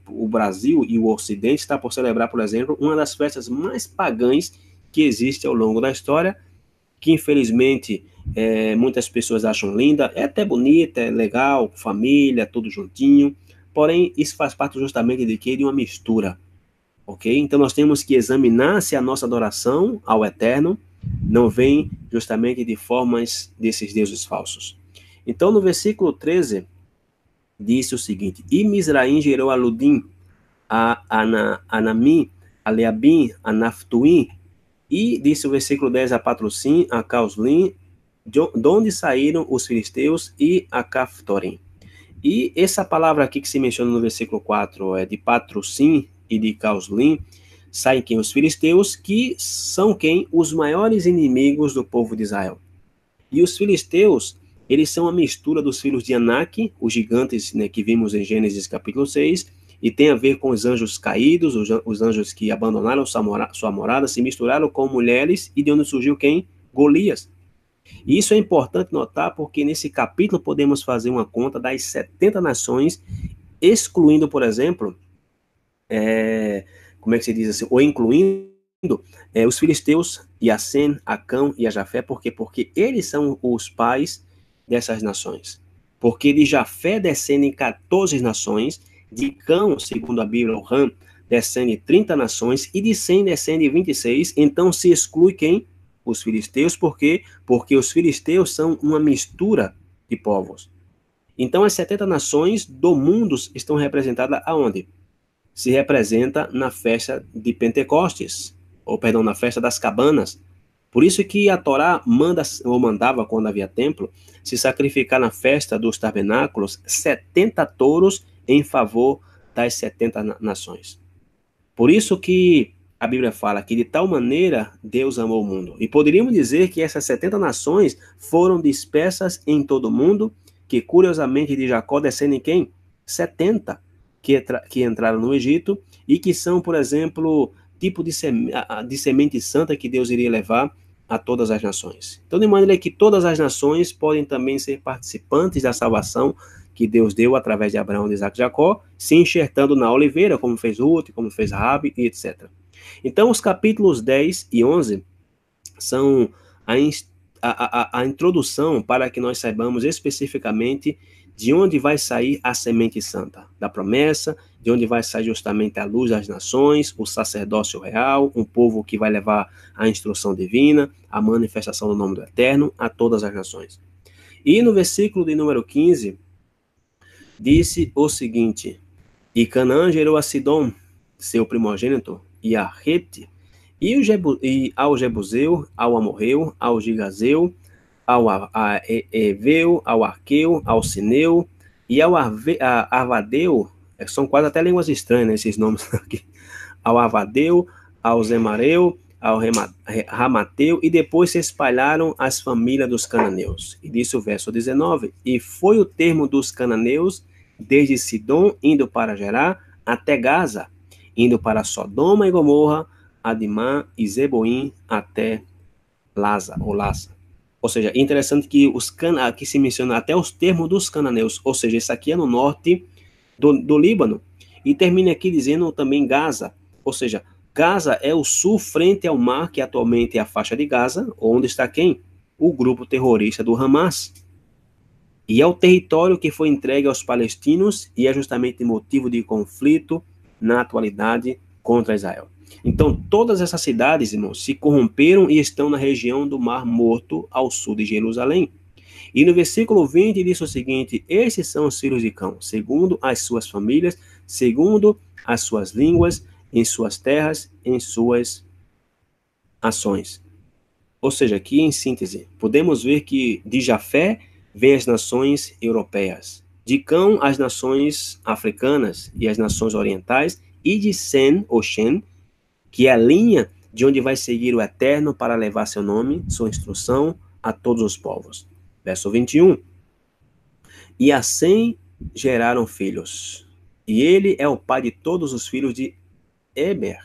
o Brasil e o Ocidente está por celebrar, por exemplo, uma das festas mais pagãs que existe ao longo da história, que infelizmente muitas pessoas acham linda, é até bonita, é legal, família, tudo juntinho, porém isso faz parte justamente de quê? De uma mistura, ok? Então nós temos que examinar se a nossa adoração ao Eterno não vem justamente de formas desses deuses falsos. Então no versículo 13, disse o seguinte: E Misraim gerou a Ludim, a Anamim, a Leabim, a Naftuim, e disse o versículo 10 a Patrocim, a Causlim, de onde saíram os filisteus, e a Caftorim. E essa palavra aqui que se menciona no versículo 4 é de Patrocim e de Causlim, saem quem? Os filisteus, que são quem? Os maiores inimigos do povo de Israel. E os filisteus, eles são a mistura dos filhos de Anak, os gigantes, né, que vimos em Gênesis capítulo 6, e tem a ver com os anjos caídos, os anjos que abandonaram sua morada, se misturaram com mulheres, e de onde surgiu quem? Golias. E isso é importante notar porque nesse capítulo podemos fazer uma conta das 70 nações, excluindo, por exemplo, como é que se diz assim, ou incluindo os filisteus e a Sem, a Cão e a Jafé, por quê? Porque eles são os pais dessas nações. Porque de Jafé descendem 14 nações, de Cão, segundo a Bíblia, o Ram, descende 30 nações, e de Sem descende 26, então se exclui quem? Os filisteus, por quê? Porque os filisteus são uma mistura de povos. Então as 70 nações do mundo estão representadas aonde? Se representa na festa de Pentecostes, ou perdão, na festa das cabanas. Por isso que a Torá manda, ou mandava, quando havia templo, se sacrificar na festa dos tabernáculos 70 touros em favor das 70 nações. Por isso que a Bíblia fala que de tal maneira Deus amou o mundo. E poderíamos dizer que essas 70 nações foram dispersas em todo o mundo, que curiosamente de Jacó descendem quem? 70 que entraram no Egito e que são, por exemplo, tipo de semente santa que Deus iria levar a todas as nações. Então, de maneira que todas as nações podem também ser participantes da salvação que Deus deu através de Abraão, de Isaac e Jacó, se enxertando na oliveira, como fez Ruth, como fez Raabe, e etc. Então, os capítulos 10 e 11 são a introdução para que nós saibamos especificamente de onde vai sair a semente santa, da promessa, de onde vai sair justamente a luz das nações, o sacerdócio real, um povo que vai levar a instrução divina, a manifestação do nome do Eterno a todas as nações. E no versículo de número 15, disse o seguinte: E Canaã gerou a Sidom, seu primogênito, e a Rete, e ao Jebuseu, ao Amorreu, ao Gigazeu, ao Eveu, ao Arqueu, ao Sineu e ao Arvadeu. São quase até línguas estranhas, né, esses nomes aqui. Ao Arvadeu, ao Zemareu, ao Ramateu, e depois se espalharam as famílias dos cananeus. E disse o verso 19: E foi o termo dos cananeus desde Sidom, indo para Gerá, até Gaza, indo para Sodoma e Gomorra, Adimá e Zeboim, até Lasa, ou Lassa. Ou seja, é interessante que aqui se menciona até os termos dos cananeus, ou seja, isso aqui é no norte do Líbano. E termina aqui dizendo também Gaza, ou seja, Gaza é o sul frente ao mar, que atualmente é a faixa de Gaza, onde está quem? O grupo terrorista do Hamas. E é o território que foi entregue aos palestinos e é justamente motivo de conflito na atualidade contra Israel. Então, todas essas cidades, irmãos, se corromperam e estão na região do Mar Morto, ao sul de Jerusalém. E no versículo 20 diz o seguinte: Esses são os filhos de Cão, segundo as suas famílias, segundo as suas línguas, em suas terras, em suas ações. Ou seja, aqui em síntese, podemos ver que de Jafé vêm as nações europeias, de Cão as nações africanas e as nações orientais, e de Sem, ou Shem, que é a linha de onde vai seguir o Eterno para levar seu nome, sua instrução a todos os povos. Verso 21. E assim geraram filhos. E ele é o pai de todos os filhos de Eber,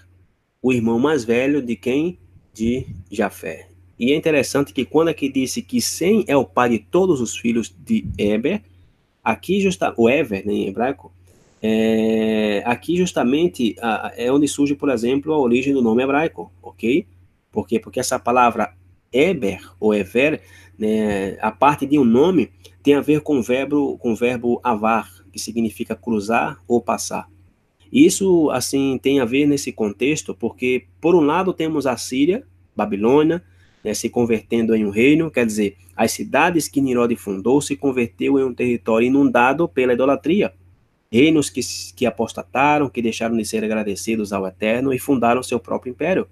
o irmão mais velho de quem? De Jafé. E é interessante que quando aqui disse que Sem é o pai de todos os filhos de Eber, aqui o Ever, né, em hebraico, aqui justamente é onde surge, por exemplo, a origem do nome hebraico, ok? Por quê? Porque essa palavra Eber, ou Ever, né, a parte de um nome, tem a ver com o verbo avar, que significa cruzar ou passar. Isso, assim, tem a ver nesse contexto, porque, por um lado, temos a Síria, Babilônia, né, se convertendo em um reino, quer dizer, as cidades que Nimrod fundou se converteu em um território inundado pela idolatria. Reinos que apostataram, que deixaram de ser agradecidos ao Eterno e fundaram seu próprio império.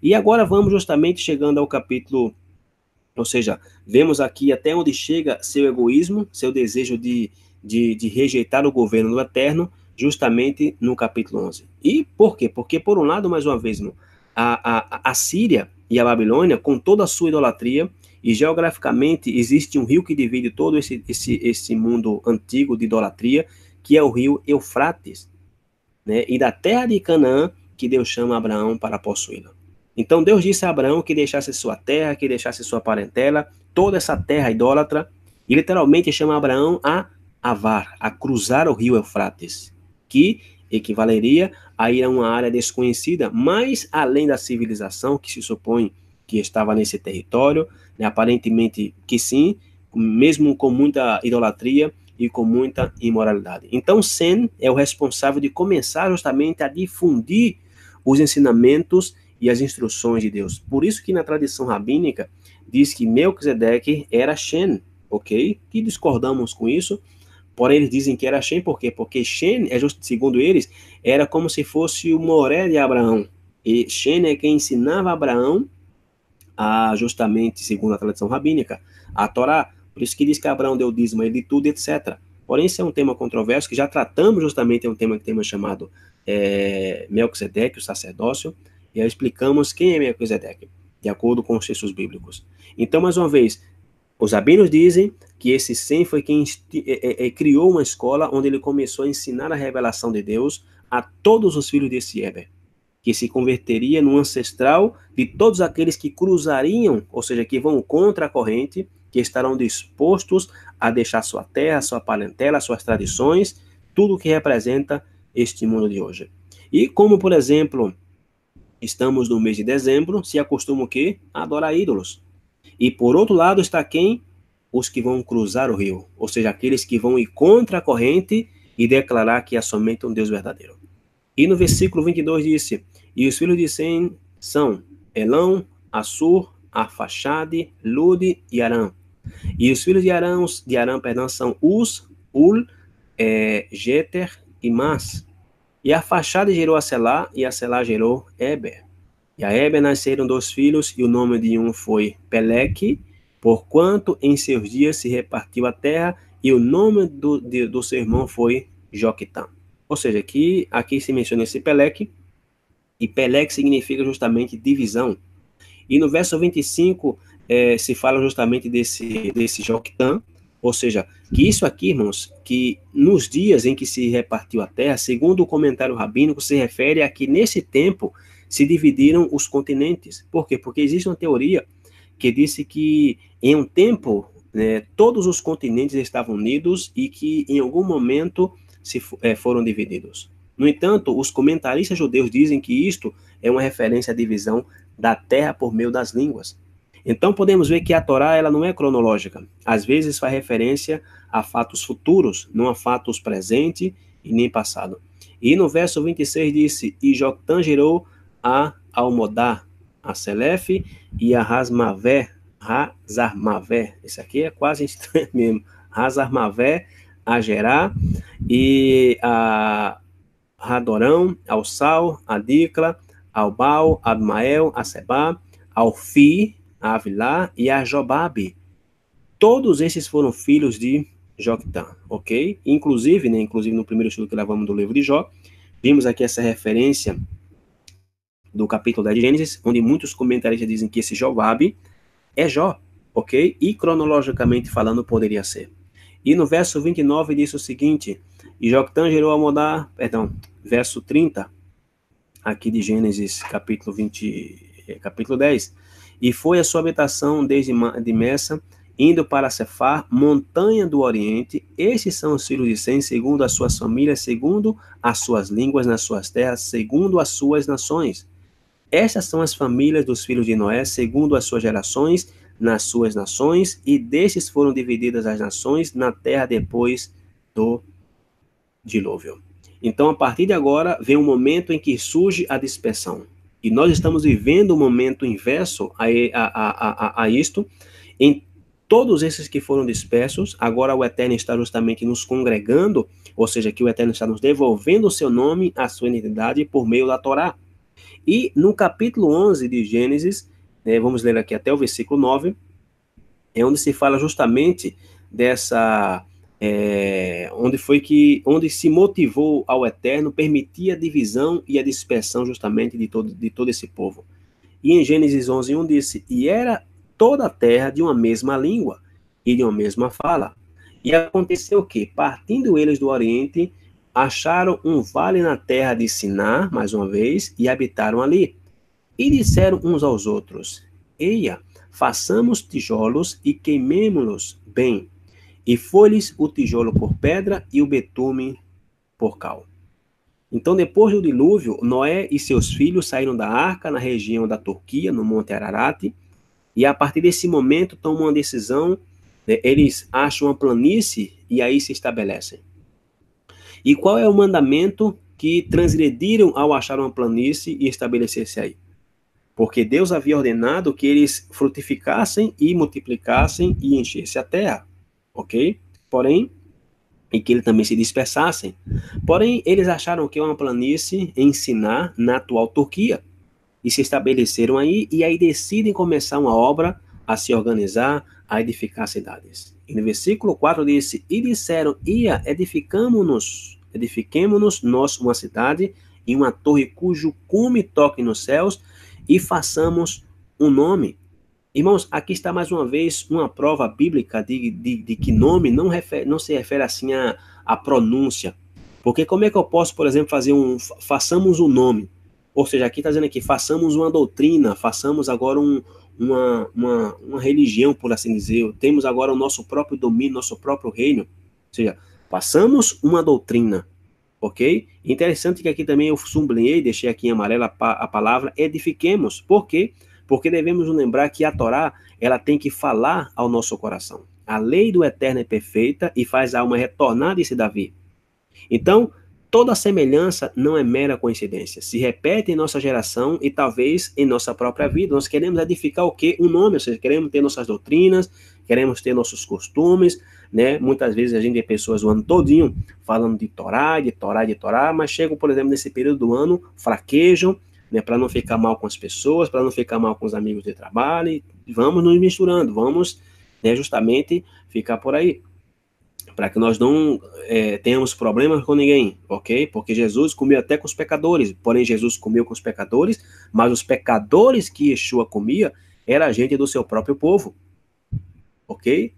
E agora vamos justamente chegando ao capítulo, ou seja, vemos aqui até onde chega seu egoísmo, seu desejo de rejeitar o governo do Eterno, justamente no capítulo 11. E por quê? Porque, por um lado, mais uma vez, a Síria e a Babilônia, com toda a sua idolatria, e geograficamente existe um rio que divide todo esse mundo antigo de idolatria, que é o rio Eufrates, né? E da terra de Canaã, que Deus chama Abraão para possuí-la. Então Deus disse a Abraão que deixasse sua terra, que deixasse sua parentela, toda essa terra idólatra, e literalmente chama Abraão a avar, a cruzar o rio Eufrates, que equivaleria a ir a uma área desconhecida, mas além da civilização que se supõe que estava nesse território, né, aparentemente que sim, mesmo com muita idolatria e com muita imoralidade. Então, Sem é o responsável de começar justamente a difundir os ensinamentos e as instruções de Deus. Por isso que na tradição rabínica diz que Melquisedeque era Shem, ok? Que discordamos com isso, porém eles dizem que era Shem, por quê? Porque Shem, segundo eles, era como se fosse o Moré de Abraão. E Shem é quem ensinava a Abraão a, justamente, segundo a tradição rabínica, a Torá. Por isso que diz que Abraão deu dízimo de tudo, etc. Porém, esse é um tema controverso, que já tratamos justamente, é um tema chamado Melquisedeque, o sacerdócio, e aí explicamos quem é Melquisedeque, de acordo com os textos bíblicos. Então, mais uma vez, os rabinos dizem que esse Sem foi quem criou uma escola onde ele começou a ensinar a revelação de Deus a todos os filhos desse Eber, que se converteria no ancestral de todos aqueles que cruzariam, ou seja, que vão contra a corrente, que estarão dispostos a deixar sua terra, sua parentela, suas tradições, tudo que representa este mundo de hoje. E como, por exemplo, estamos no mês de dezembro, se acostuma o quê? A adorar ídolos. E por outro lado está quem? Os que vão cruzar o rio, ou seja, aqueles que vão ir contra a corrente e declarar que há somente um Deus verdadeiro. E no versículo 22 disse, e os filhos de Sem são Elão, Assur, Arfaxade, Lude e Arã. E os filhos de Arã são Uz, Ul, Jeter e Mas. E Arfaxade gerou a Selá, e a Selá gerou Eber. E a Eber nasceram 2 filhos, e o nome de um foi Peleque, porquanto em seus dias se repartiu a terra, e o nome do seu irmão foi Joquitã. Ou seja, aqui se menciona esse Peleque, e Peleque significa justamente divisão. E no verso 25 se fala justamente desse Joquitã, ou seja, que isso aqui, irmãos, que nos dias em que se repartiu a terra, segundo o comentário rabínico, se refere a que nesse tempo se dividiram os continentes. Por quê? Porque existe uma teoria que disse que em um tempo todos os continentes estavam unidos e que em algum momento foram divididos. No entanto, os comentaristas judeus dizem que isto é uma referência à divisão da terra por meio das línguas. Então podemos ver que a Torá ela não é cronológica. Às vezes faz referência a fatos futuros, não a fatos presente e nem passado. E no verso 26 disse, e Joctã gerou a Almodá, a Selefe e a Razmavé. Esse aqui é quase estranho mesmo. Razmavé, a Gerá e a Radorão, ao Sal, a Dicla, ao Baal, a Abmael, a Sebá, ao Fi, a Avilá e a Jobabe. Todos esses foram filhos de Joctã, ok? Inclusive no primeiro estudo que levamos do livro de Jó, vimos aqui essa referência do capítulo 10 de Gênesis, onde muitos comentaristas dizem que esse Jobabe é Jó, ok? E cronologicamente falando poderia ser. E no verso 29 diz o seguinte, e Joctã gerou verso 30, aqui de Gênesis, capítulo 10, e foi a sua habitação desde de Messa, indo para Cefar, montanha do Oriente. Estes são os filhos de Sem, segundo as suas famílias, segundo as suas línguas, nas suas terras, segundo as suas nações. Estas são as famílias dos filhos de Noé, segundo as suas gerações, nas suas nações, e destes foram divididas as nações na terra depois do dilúvio. Então, a partir de agora, vem um momento em que surge a dispersão. E nós estamos vivendo um momento inverso a isto. Em todos esses que foram dispersos, agora o Eterno está justamente nos congregando, ou seja, que o Eterno está nos devolvendo o seu nome, a sua identidade, por meio da Torá. E no capítulo 11 de Gênesis, vamos ler aqui até o versículo 9, é onde se fala justamente dessa... onde se motivou ao Eterno permitir a divisão e a dispersão justamente de todo esse povo. E em Gênesis 11:1 disse, e era toda a terra de uma mesma língua e de uma mesma fala. E aconteceu que, partindo eles do Oriente, acharam um vale na terra de Siná, mais uma vez, e habitaram ali. E disseram uns aos outros, eia, façamos tijolos e queimemo-los bem. E foi-lhes o tijolo por pedra e o betume por cal. Então, depois do dilúvio, Noé e seus filhos saíram da arca na região da Turquia, no Monte Ararat, e a partir desse momento tomam uma decisão, né? Eles acham uma planície e aí se estabelecem. E qual é o mandamento que transgrediram ao achar uma planície e estabelecer-se aí? Porque Deus havia ordenado que eles frutificassem e multiplicassem e enchessem a terra, ok? Porém, e que eles também se dispersassem. Porém, eles acharam que uma planície em Siná, na atual Turquia, e se estabeleceram aí, e aí decidem começar uma obra a se organizar, a edificar cidades. E no versículo 4 disse, e disseram, ia, edifiquemo-nos nós uma cidade e uma torre cujo cume toque nos céus, e façamos um nome. Irmãos, aqui está mais uma vez uma prova bíblica de que nome não se refere assim à pronúncia. Porque como é que eu posso, por exemplo, façamos um nome? Ou seja, aqui está dizendo aqui, façamos uma doutrina, façamos agora uma religião, por assim dizer. Temos agora o nosso próprio domínio, nosso próprio reino. Ou seja, façamos uma doutrina, ok? Interessante que aqui também eu sublinhei, deixei aqui em amarelo a palavra edifiquemos. Por quê? Porque devemos nos lembrar que a Torá, ela tem que falar ao nosso coração. A lei do Eterno é perfeita e faz a alma retornar, disse Davi. Então, toda semelhança não é mera coincidência. Se repete em nossa geração e talvez em nossa própria vida. Nós queremos edificar o quê? Um nome, ou seja, queremos ter nossas doutrinas, queremos ter nossos costumes, né? Muitas vezes a gente vê pessoas o ano todinho falando de Torá, mas chegam, por exemplo, nesse período do ano, fraquejam, né, para não ficar mal com as pessoas, para não ficar mal com os amigos de trabalho, e vamos nos misturando, vamos, né, justamente ficar por aí, para que nós não tenhamos problemas com ninguém, ok? Porque Jesus comeu até com os pecadores, porém Jesus comeu com os pecadores, mas os pecadores que Yeshua comia era gente do seu próprio povo, ok?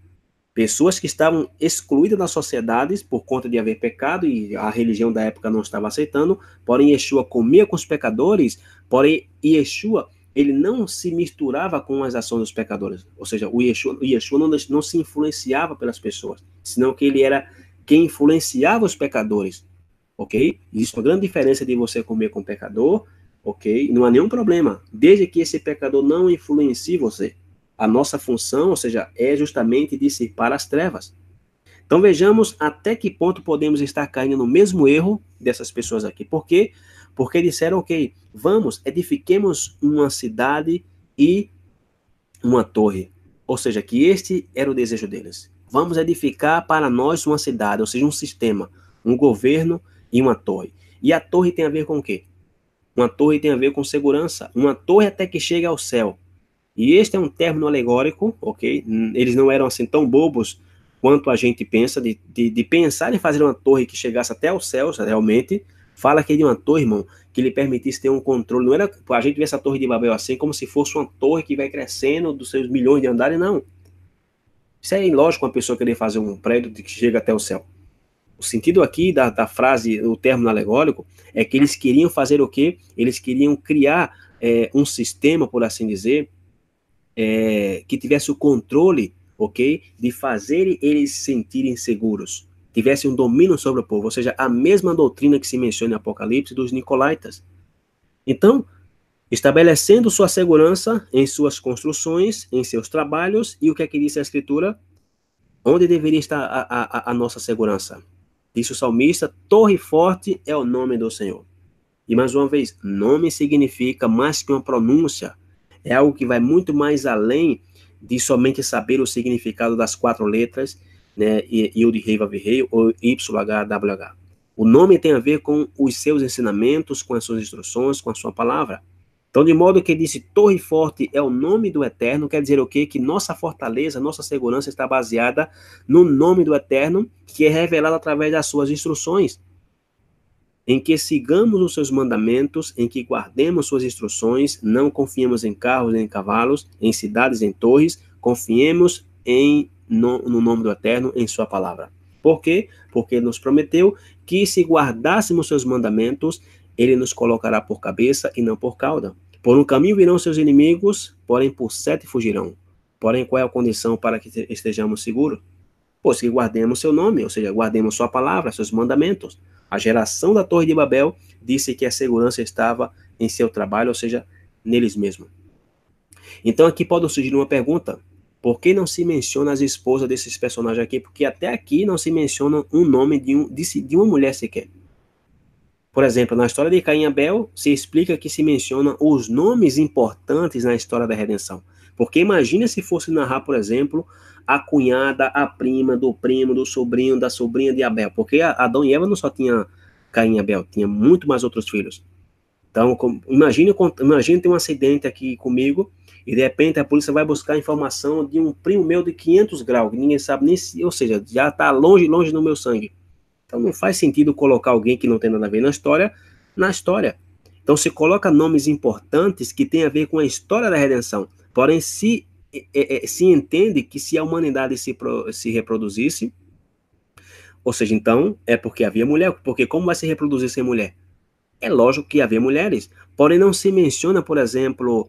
Pessoas que estavam excluídas das sociedades por conta de haver pecado e a religião da época não estava aceitando, porém Yeshua comia com os pecadores, porém Yeshua, ele não se misturava com as ações dos pecadores, ou seja, o Yeshua não se influenciava pelas pessoas, senão que ele era quem influenciava os pecadores, ok? Existe uma grande diferença de você comer com o pecador, ok? Não há nenhum problema, desde que esse pecador não influencie você. A nossa função, ou seja, é justamente dissipar as trevas. Então vejamos até que ponto podemos estar caindo no mesmo erro dessas pessoas aqui. Por quê? Porque disseram, ok, vamos, edifiquemos uma cidade e uma torre. Ou seja, que este era o desejo deles. Vamos edificar para nós uma cidade, ou seja, um sistema, um governo e uma torre. E a torre tem a ver com o quê? Uma torre tem a ver com segurança. Uma torre até que chegue ao céu. E este é um término alegórico, ok? Eles não eram assim tão bobos quanto a gente pensa, de pensar em fazer uma torre que chegasse até os céus, realmente. Fala aqui de uma torre, irmão, que lhe permitisse ter um controle. Não era a gente ver essa torre de Babel assim, como se fosse uma torre que vai crescendo dos seus milhões de andares, não. Isso é ilógico uma pessoa querer fazer um prédio que chega até o céu. O sentido aqui da frase, o término alegórico, é que eles queriam fazer o quê? Eles queriam criar um sistema, por assim dizer, que tivesse o controle, ok, de fazer eles se sentirem seguros, tivesse um domínio sobre o povo, ou seja, a mesma doutrina que se menciona em Apocalipse dos Nicolaítas. Então, estabelecendo sua segurança em suas construções, em seus trabalhos, e o que é que diz a Escritura? Onde deveria estar a nossa segurança? Diz o salmista, torre forte é o nome do Senhor. E mais uma vez, nome significa mais que uma pronúncia, é algo que vai muito mais além de somente saber o significado das 4 letras, né, Yud Rei Vav Rei ou YHWH. O nome tem a ver com os seus ensinamentos, com as suas instruções, com a sua palavra. Então, de modo que disse, torre forte é o nome do Eterno, quer dizer o quê? Que nossa fortaleza, nossa segurança está baseada no nome do Eterno, que é revelado através das suas instruções. Em que sigamos os seus mandamentos, em que guardemos suas instruções, não confiemos em carros nem em cavalos, em cidades, em torres, confiemos no nome do Eterno, em sua palavra. Por quê? Porque ele nos prometeu que se guardássemos seus mandamentos, ele nos colocará por cabeça e não por cauda. Por um caminho virão seus inimigos, porém por 7 fugirão. Porém, qual é a condição para que estejamos seguros? Pois que guardemos seu nome, ou seja, guardemos sua palavra, seus mandamentos. A geração da Torre de Babel disse que a segurança estava em seu trabalho, ou seja, neles mesmos. Então aqui pode surgir uma pergunta: por que não se menciona as esposas desses personagens aqui? Porque até aqui não se menciona um nome de uma mulher sequer. Por exemplo, na história de Caim e Abel, se explica que se menciona os nomes importantes na história da redenção. Porque imagina se fosse narrar, por exemplo, a cunhada, a prima, do primo, do sobrinho, da sobrinha de Abel. Porque Adão e Eva não só tinham Caim e Abel, tinha muito mais outros filhos. Então, imagine ter um acidente aqui comigo e de repente a polícia vai buscar informação de um primo meu de 500 graus, que ninguém sabe nem se, ou seja, já está longe no meu sangue. Então não faz sentido colocar alguém que não tem nada a ver na história. Então se coloca nomes importantes que têm a ver com a história da redenção. Porém, se entende que se a humanidade se reproduzisse, ou seja, então é porque havia mulher, porque como vai se reproduzir sem mulher? É lógico que havia mulheres, porém não se menciona, por exemplo,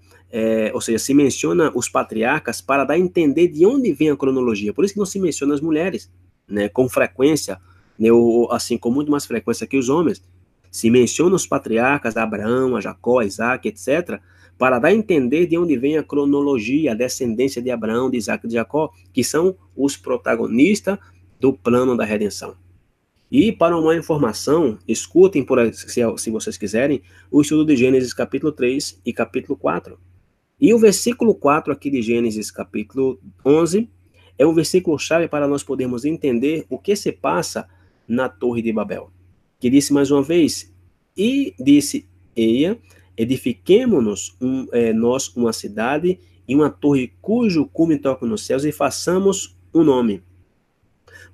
ou seja, se menciona os patriarcas para dar a entender de onde vem a cronologia. Por isso que não se menciona as mulheres, né, com frequência, né, assim, com muito mais frequência que os homens. Se menciona os patriarcas, Abraão, a Jacó, a Isaac, etc., para dar a entender de onde vem a cronologia, a descendência de Abraão, de Isaac e de Jacó, que são os protagonistas do plano da redenção. E para uma informação, escutem, se vocês quiserem, o estudo de Gênesis capítulo 3 e capítulo 4. E o versículo 4 aqui de Gênesis capítulo 11 é um versículo chave para nós podermos entender o que se passa na Torre de Babel. Que disse mais uma vez: e disse Eia, edifiquemo-nos nós uma cidade e uma torre cujo cume toca nos céus e façamos um nome,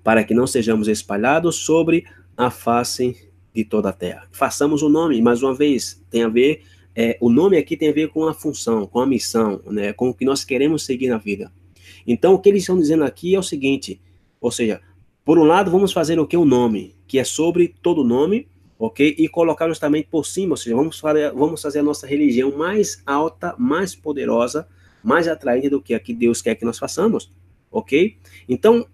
para que não sejamos espalhados sobre a face de toda a terra. Façamos o nome, mais uma vez, tem a ver, o nome aqui tem a ver com a função, com a missão, né, com o que nós queremos seguir na vida. Então, o que eles estão dizendo aqui é o seguinte, ou seja, por um lado, vamos fazer o que? O nome, que é sobre todo nome, ok? E colocar justamente por cima, ou seja, vamos fazer a nossa religião mais alta, mais poderosa, mais atraente do que a que Deus quer que nós façamos, ok? Então,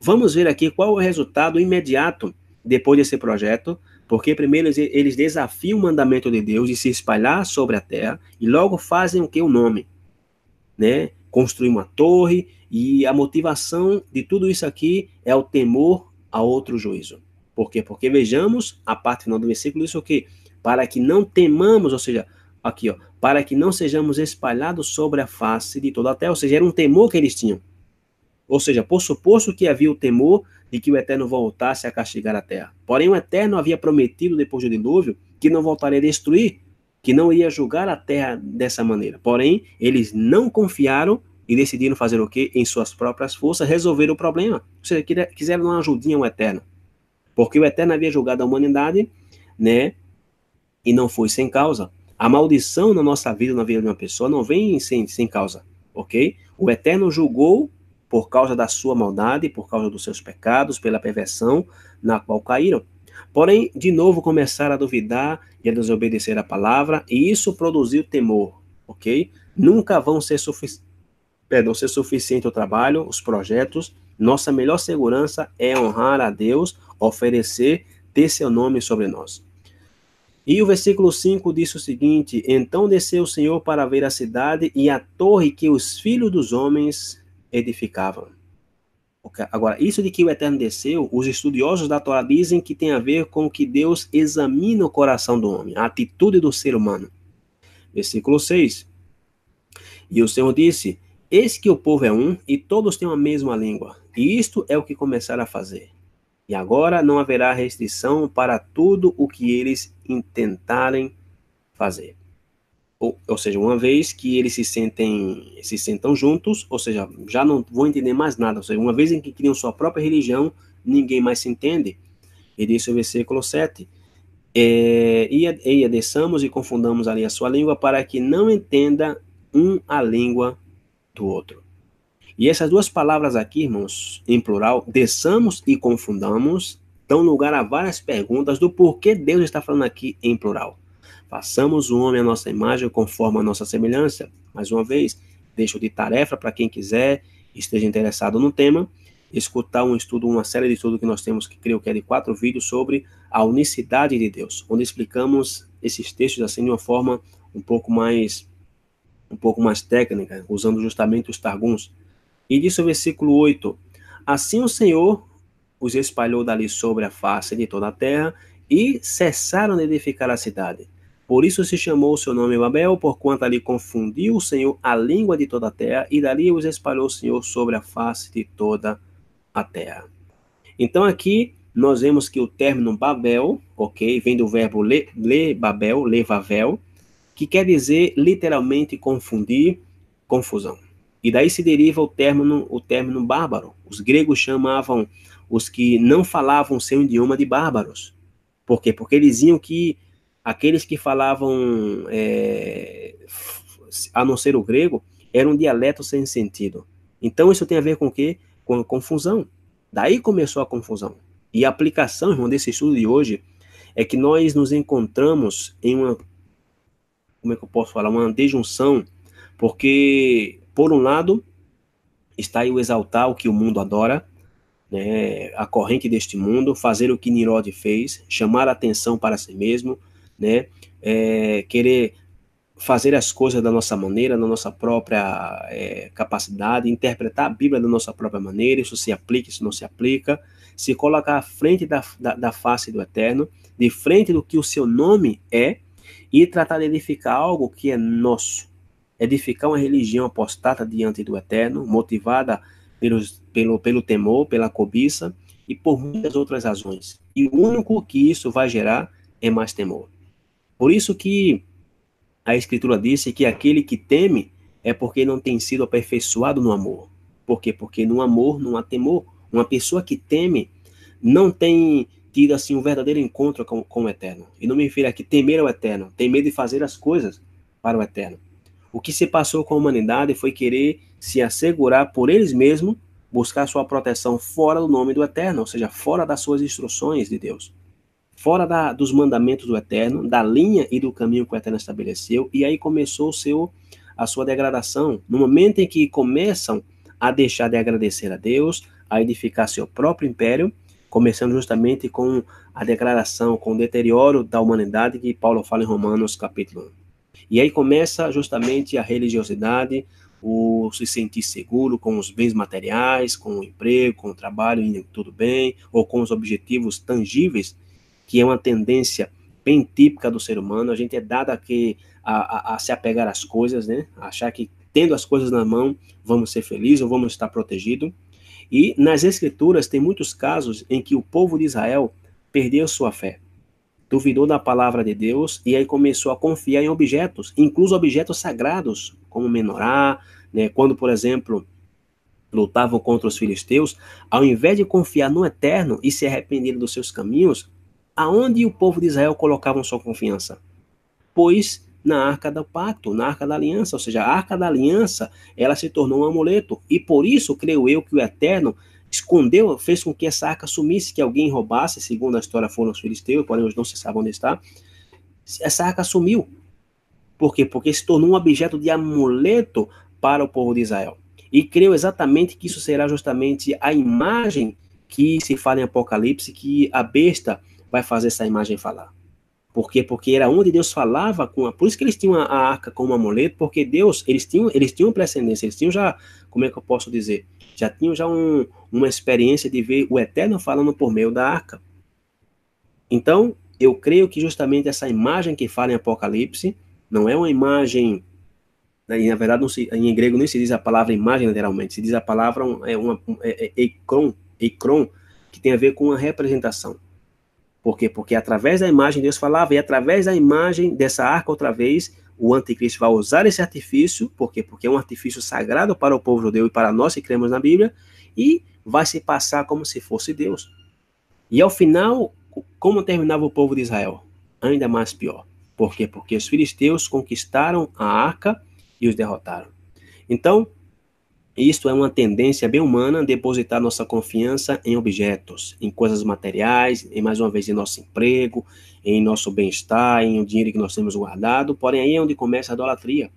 vamos ver aqui qual é o resultado imediato depois desse projeto, porque primeiro eles desafiam o mandamento de Deus de se espalhar sobre a terra e logo fazem o que? O nome, né? Construir uma torre, e a motivação de tudo isso aqui é o temor a outro juízo. Por quê? Porque vejamos a parte final do versículo, isso aqui, para que não temamos, ou seja, aqui, ó, para que não sejamos espalhados sobre a face de toda a terra, ou seja, era um temor que eles tinham. Ou seja, por suposto que havia o temor de que o Eterno voltasse a castigar a terra. Porém, o Eterno havia prometido, depois do dilúvio, que não voltaria a destruir, que não iria julgar a terra dessa maneira. Porém, eles não confiaram e decidiram fazer o quê? Em suas próprias forças, resolver o problema. Ou seja, quiseram dar uma ajudinha ao Eterno. Porque o Eterno havia julgado a humanidade, né? E não foi sem causa. A maldição na nossa vida, na vida de uma pessoa, não vem sem causa, ok? O Eterno julgou por causa da sua maldade, por causa dos seus pecados, pela perversão na qual caíram. Porém, de novo começaram a duvidar e a desobedecer a palavra, e isso produziu temor, ok? Nunca vão ser suficiente o trabalho, os projetos. Nossa melhor segurança é honrar a Deus, oferecer, ter seu nome sobre nós. E o versículo 5 diz o seguinte: então desceu o Senhor para ver a cidade e a torre que os filhos dos homens edificavam. Agora, isso de que o Eterno desceu, os estudiosos da Torá dizem que tem a ver com que Deus examina o coração do homem, a atitude do ser humano. Versículo 6. E o Senhor disse: eis que o povo é um, e todos têm a mesma língua, e isto é o que começaram a fazer. E agora não haverá restrição para tudo o que eles intentarem fazer. Ou seja, uma vez que eles se sentam juntos, ou seja, já não vão entender mais nada. Ou seja, uma vez em que criam sua própria religião, ninguém mais se entende. E disse o versículo 7. Eia, desçamos e confundamos ali a sua língua para que não entenda um a língua do outro. E essas duas palavras aqui, irmãos, em plural, desçamos e confundamos, dão lugar a várias perguntas do porquê Deus está falando aqui em plural. Façamos o homem à nossa imagem conforme a nossa semelhança. Mais uma vez, deixo de tarefa para quem quiser, esteja interessado no tema, escutar um estudo, uma série de estudos que nós temos, que creio que é de 4 vídeos, sobre a unicidade de Deus, onde explicamos esses textos assim de uma forma um pouco mais técnica, usando justamente os targums. E disse o versículo 8: assim o Senhor os espalhou dali sobre a face de toda a terra, e cessaram de edificar a cidade. Por isso se chamou o seu nome Babel, porquanto ali confundiu o Senhor a língua de toda a terra, e dali os espalhou o Senhor sobre a face de toda a terra. Então aqui nós vemos que o término Babel, ok, vem do verbo Babel, levavel, que quer dizer literalmente confundir, confusão. E daí se deriva o término bárbaro. Os gregos chamavam os que não falavam seu idioma de bárbaros. Por quê? Porque eles diziam que aqueles que falavam, a não ser o grego, era um dialeto sem sentido. Então isso tem a ver com o quê? Com a confusão. Daí começou a confusão. E a aplicação, irmão, desse estudo de hoje é que nós nos encontramos em uma, como é que eu posso falar, uma desjunção, porque, por um lado, está aí o exaltar o que o mundo adora, né, a corrente deste mundo, fazer o que Nimrod fez, chamar a atenção para si mesmo, né, querer fazer as coisas da nossa maneira, da nossa própria capacidade, interpretar a Bíblia da nossa própria maneira, isso se aplica, isso não se aplica, se colocar à frente da face do Eterno, de frente do que o seu nome é, e tratar de edificar algo que é nosso, edificar uma religião apostata diante do Eterno, motivada pelo temor, pela cobiça e por muitas outras razões. E o único que isso vai gerar é mais temor. Por isso que a Escritura disse que aquele que teme é porque não tem sido aperfeiçoado no amor. Por quê? Porque no amor não há temor. Uma pessoa que teme não tem tido assim um verdadeiro encontro com o Eterno. E não me refiro a que temer ao Eterno, tem medo de fazer as coisas para o Eterno. O que se passou com a humanidade foi querer se assegurar por eles mesmos, buscar sua proteção fora do nome do Eterno, ou seja, fora das suas instruções de Deus, fora dos mandamentos do Eterno, da linha e do caminho que o Eterno estabeleceu, e aí começou a sua degradação. No momento em que começam a deixar de agradecer a Deus, a edificar seu próprio império, começando justamente com a degradação, com o deterioro da humanidade, que Paulo fala em Romanos capítulo 1. E aí começa justamente a religiosidade, o se sentir seguro com os bens materiais, com o emprego, com o trabalho, indo tudo bem, ou com os objetivos tangíveis, que é uma tendência bem típica do ser humano. A gente é dado a se apegar às coisas, né? A achar que tendo as coisas na mão vamos ser felizes ou vamos estar protegidos. E nas Escrituras tem muitos casos em que o povo de Israel perdeu sua fé, duvidou da palavra de Deus e aí começou a confiar em objetos, incluso objetos sagrados, como menorá, né? Quando, por exemplo, lutavam contra os filisteus, ao invés de confiar no Eterno e se arrepender dos seus caminhos, aonde o povo de Israel colocava sua confiança? Pois na Arca do Pacto, na Arca da Aliança, ou seja, a Arca da Aliança, ela se tornou um amuleto, e por isso, creio eu, que o Eterno escondeu, fez com que essa arca sumisse, que alguém roubasse, segundo a história foram os filisteus, porém hoje não se sabe onde está. Essa arca sumiu. Por quê? Porque se tornou um objeto de amuleto para o povo de Israel. E creio exatamente que isso será justamente a imagem que se fala em Apocalipse, que a besta vai fazer essa imagem falar. Por quê? Porque era onde Deus falava por isso que eles tinham a arca como amuleto, porque eles tinham precedência, eles tinham já, como é que eu posso dizer? Já tinham uma experiência de ver o Eterno falando por meio da arca. Então, eu creio que justamente essa imagem que fala em Apocalipse não é uma imagem, na verdade em grego nem se diz a palavra imagem literalmente, se diz a palavra eikron, que tem a ver com a representação. Por quê? Porque através da imagem Deus falava, e através da imagem dessa arca, outra vez, o anticristo vai usar esse artifício. Por quê? Porque é um artifício sagrado para o povo judeu e para nós que cremos na Bíblia, e vai se passar como se fosse Deus. E ao final, como terminava o povo de Israel? Ainda mais pior. Por quê? Porque os filisteus conquistaram a arca e os derrotaram. Então, isto é uma tendência bem humana, depositar nossa confiança em objetos, em coisas materiais, em mais uma vez em nosso emprego, em nosso bem-estar, em o dinheiro que nós temos guardado. Porém, aí é onde começa a idolatria.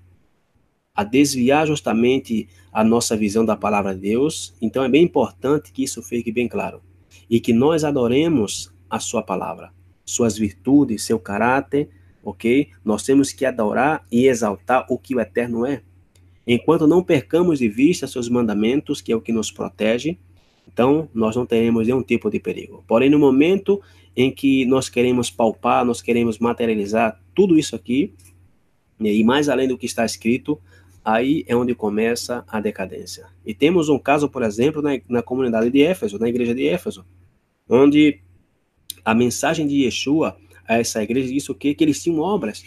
a desviar justamente a nossa visão da palavra de Deus. Então é bem importante que isso fique bem claro. E que nós adoremos a sua palavra, suas virtudes, seu caráter, ok? Nós temos que adorar e exaltar o que o Eterno é. Enquanto não percamos de vista seus mandamentos, que é o que nos protege, então nós não teremos nenhum tipo de perigo. Porém, no momento em que nós queremos palpar, nós queremos materializar tudo isso aqui, e mais além do que está escrito, aí é onde começa a decadência. E temos um caso, por exemplo, na comunidade de Éfeso, na igreja de Éfeso, onde a mensagem de Yeshua a essa igreja disse o quê? Que eles tinham obras.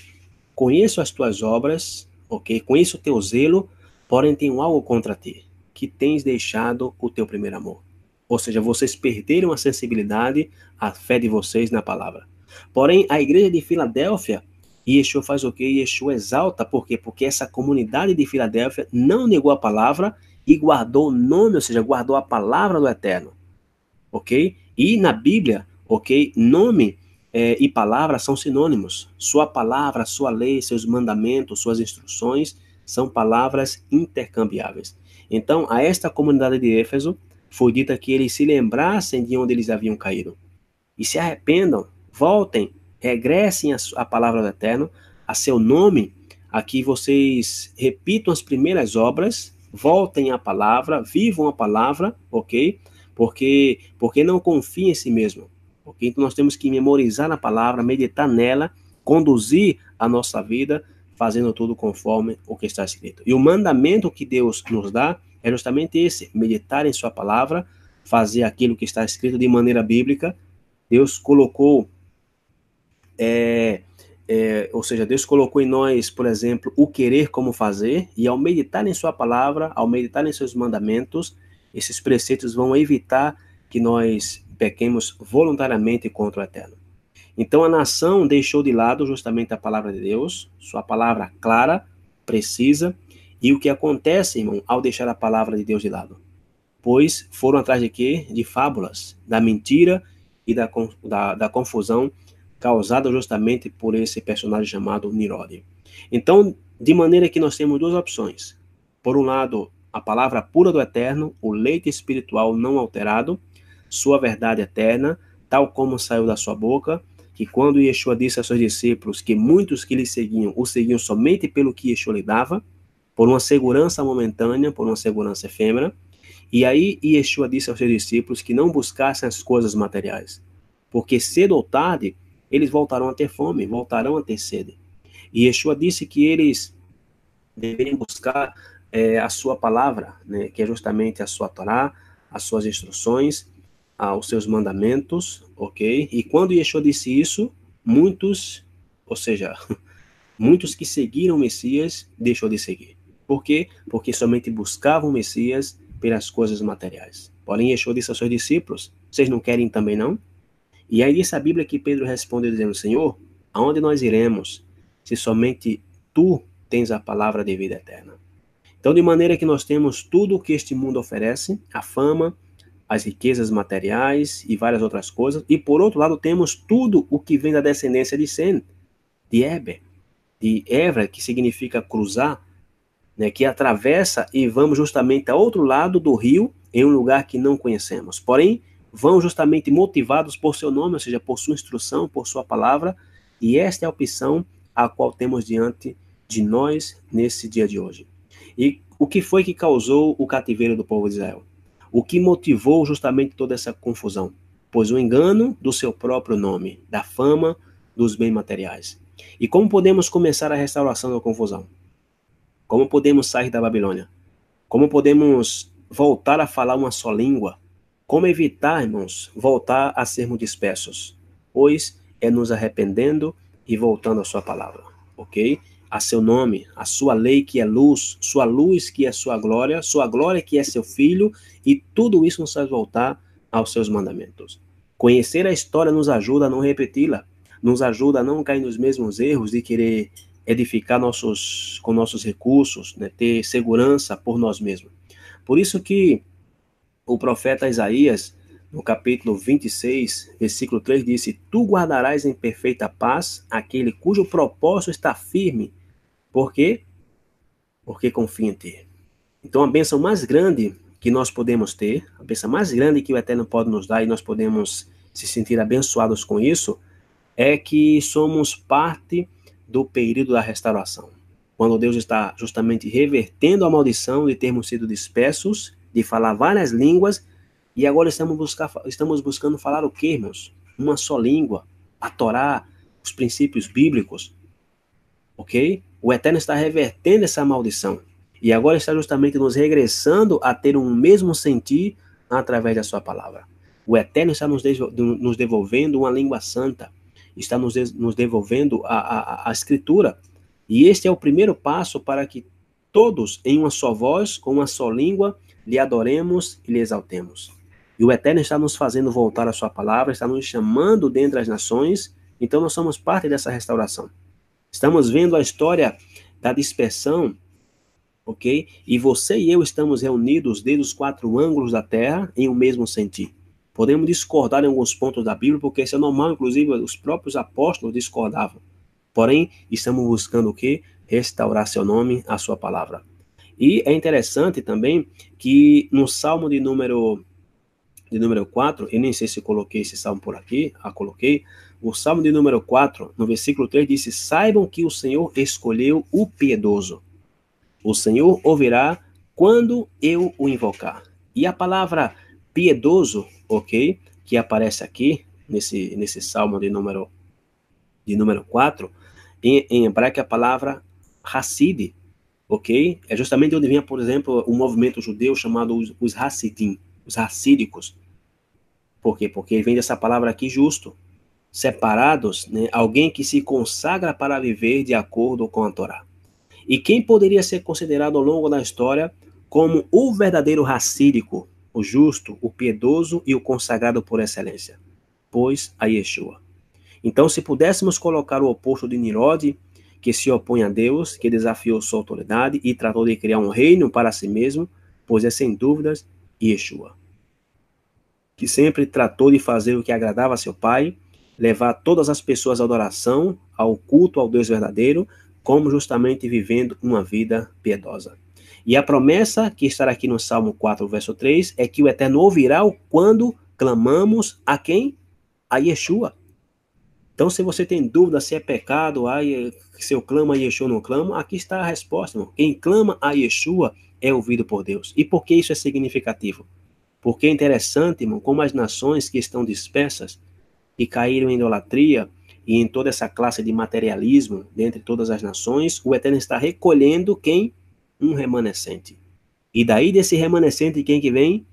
Conheço as tuas obras, ok? Conheço o teu zelo, porém tenho algo contra ti, que tens deixado o teu primeiro amor. Ou seja, vocês perderam a sensibilidade, a fé de vocês na palavra. Porém, a igreja de Filadélfia, Yeshua faz o quê? Yeshua exalta, por quê? Porque essa comunidade de Filadélfia não negou a palavra e guardou o nome, ou seja, guardou a palavra do Eterno, ok? E na Bíblia, ok, nome e palavra são sinônimos. Sua palavra, sua lei, seus mandamentos, suas instruções são palavras intercambiáveis. Então, a esta comunidade de Éfeso foi dita que eles se lembrassem de onde eles haviam caído e se arrependam, voltem, regressem à palavra do Eterno, a seu nome, a que vocês repitam as primeiras obras, voltem à palavra, vivam a palavra, ok? Porque não confia em si mesmo. Okay? Então nós temos que memorizar a palavra, meditar nela, conduzir a nossa vida, fazendo tudo conforme o que está escrito. E o mandamento que Deus nos dá é justamente esse: meditar em sua palavra, fazer aquilo que está escrito de maneira bíblica. Deus colocou, ou seja, Deus colocou em nós, por exemplo, o querer como fazer, e ao meditar em sua palavra, ao meditar em seus mandamentos, esses preceitos vão evitar que nós pequemos voluntariamente contra o Eterno. Então a nação deixou de lado justamente a palavra de Deus, sua palavra clara, precisa, e o que acontece, irmão, ao deixar a palavra de Deus de lado? Pois foram atrás de quê? De fábulas, da mentira e da confusão causada justamente por esse personagem chamado Nirode. Então, de maneira que nós temos duas opções. Por um lado, a palavra pura do Eterno, o leite espiritual não alterado, sua verdade eterna, tal como saiu da sua boca, que quando Yeshua disse a seus discípulos que muitos que lhe seguiam, o seguiam somente pelo que Yeshua lhe dava, por uma segurança momentânea, por uma segurança efêmera. E aí Yeshua disse aos seus discípulos que não buscassem as coisas materiais, porque cedo ou tarde eles voltarão a ter fome, voltarão a ter sede. E Yeshua disse que eles deveriam buscar a sua palavra, né, que é justamente a sua Torá, as suas instruções, os seus mandamentos, ok? E quando Yeshua disse isso, muitos, ou seja, muitos que seguiram o Messias, deixou de seguir. Por quê? Porque somente buscavam o Messias pelas coisas materiais. Porém, Yeshua disse aos seus discípulos: vocês não querem também não? E aí diz a Bíblia que Pedro respondeu dizendo: Senhor, aonde nós iremos, se somente tu tens a palavra de vida eterna? Então, de maneira que nós temos tudo o que este mundo oferece, a fama, as riquezas materiais e várias outras coisas, e por outro lado temos tudo o que vem da descendência de Sem, de Eber, de Evra, que significa cruzar, né, que atravessa e vamos justamente ao outro lado do rio, em um lugar que não conhecemos. Porém, vão justamente motivados por seu nome, ou seja, por sua instrução, por sua palavra, e esta é a opção a qual temos diante de nós nesse dia de hoje. E o que foi que causou o cativeiro do povo de Israel? O que motivou justamente toda essa confusão? Pois o engano do seu próprio nome, da fama, dos bens materiais. E como podemos começar a restauração da confusão? Como podemos sair da Babilônia? Como podemos voltar a falar uma só língua? Como evitar, irmãos, voltar a sermos dispersos? Pois é nos arrependendo e voltando à sua palavra, ok? A seu nome, a sua lei que é luz, sua luz que é sua glória que é seu filho, e tudo isso nos faz voltar aos seus mandamentos. Conhecer a história nos ajuda a não repeti-la, nos ajuda a não cair nos mesmos erros de querer edificar com nossos recursos, né, ter segurança por nós mesmos. Por isso que o profeta Isaías, no capítulo 26, versículo 3, disse: Tu guardarás em perfeita paz aquele cujo propósito está firme. Por quê? porque confio em ti. Então, a bênção mais grande que nós podemos ter, a bênção mais grande que o Eterno pode nos dar e nós podemos se sentir abençoados com isso, é que somos parte do período da restauração. Quando Deus está justamente revertendo a maldição de termos sido dispersos, de falar várias línguas, e agora estamos buscando falar o quê, irmãos? Uma só língua, a Torá, os princípios bíblicos, ok? O Eterno está revertendo essa maldição. E agora está justamente nos regressando a ter um mesmo sentir através da sua palavra. O Eterno está nos devolvendo uma língua santa, está nos devolvendo a Escritura. E este é o primeiro passo para que todos, em uma só voz, com uma só língua, lhe adoremos e lhe exaltemos. E o Eterno está nos fazendo voltar à sua palavra, está nos chamando dentre as nações, então nós somos parte dessa restauração. Estamos vendo a história da dispersão, ok? E você e eu estamos reunidos desde os 4 ângulos da terra em um mesmo sentir. Podemos discordar em alguns pontos da Bíblia, porque isso é normal, inclusive os próprios apóstolos discordavam. Porém, estamos buscando o quê? Restaurar seu nome, a sua palavra. E é interessante também que no Salmo de número 4, eu nem sei se coloquei esse salmo por aqui, coloquei, o Salmo de número 4, no versículo 3, disse: saibam que o Senhor escolheu o piedoso. O Senhor ouvirá quando eu o invocar. E a palavra piedoso, ok, que aparece aqui, nesse Salmo de número 4, em hebraico é a palavra Hassid, ok? É justamente onde vinha, por exemplo, o movimento judeu chamado os Hassidim, os racídicos. Por quê? Porque vem dessa palavra aqui, justo. Separados, né? Alguém que se consagra para viver de acordo com a Torá. E quem poderia ser considerado ao longo da história como o verdadeiro racídico, o justo, o piedoso e o consagrado por excelência? Pois a Yeshua. Então, se pudéssemos colocar o oposto de Nirode, que se opõe a Deus, que desafiou sua autoridade e tratou de criar um reino para si mesmo, pois é sem dúvidas Yeshua, que sempre tratou de fazer o que agradava a seu Pai, levar todas as pessoas à adoração, ao culto ao Deus verdadeiro, como justamente vivendo uma vida piedosa. E a promessa que está aqui no Salmo 4, verso 3, é que o Eterno ouvirá quando clamamos a quem? A Yeshua. Então, se você tem dúvida se é pecado, se eu clamo a Yeshua ou não clamo, aqui está a resposta, irmão. Quem clama a Yeshua é ouvido por Deus. E por que isso é significativo? Porque é interessante, irmão, como as nações que estão dispersas e caíram em idolatria e em toda essa classe de materialismo dentre todas as nações, o Eterno está recolhendo quem? Um remanescente. E daí desse remanescente, quem que vem?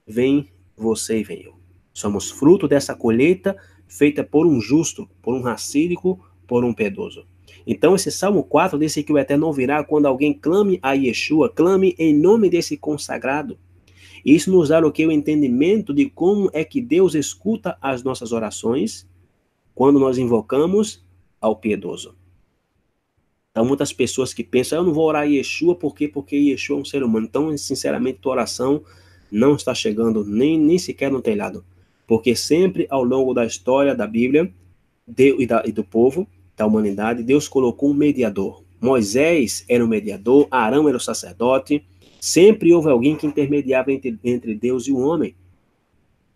Vem você e vem eu. Somos fruto dessa colheita feita por um justo, por um racídico, por um piedoso. Então esse Salmo 4 diz que o Eterno ouvirá quando alguém clame a Yeshua, clame em nome desse consagrado. Isso nos dá o que? O entendimento de como é que Deus escuta as nossas orações quando nós invocamos ao piedoso. Então, muitas pessoas que pensam, eu não vou orar a Yeshua, por quê? Porque Yeshua é um ser humano. Então, sinceramente, tua oração não está chegando nem sequer no telhado. Porque sempre, ao longo da história da Bíblia e do povo, da humanidade, Deus colocou um mediador. Moisés era o mediador, Arão era o sacerdote. Sempre houve alguém que intermediava entre Deus e o homem.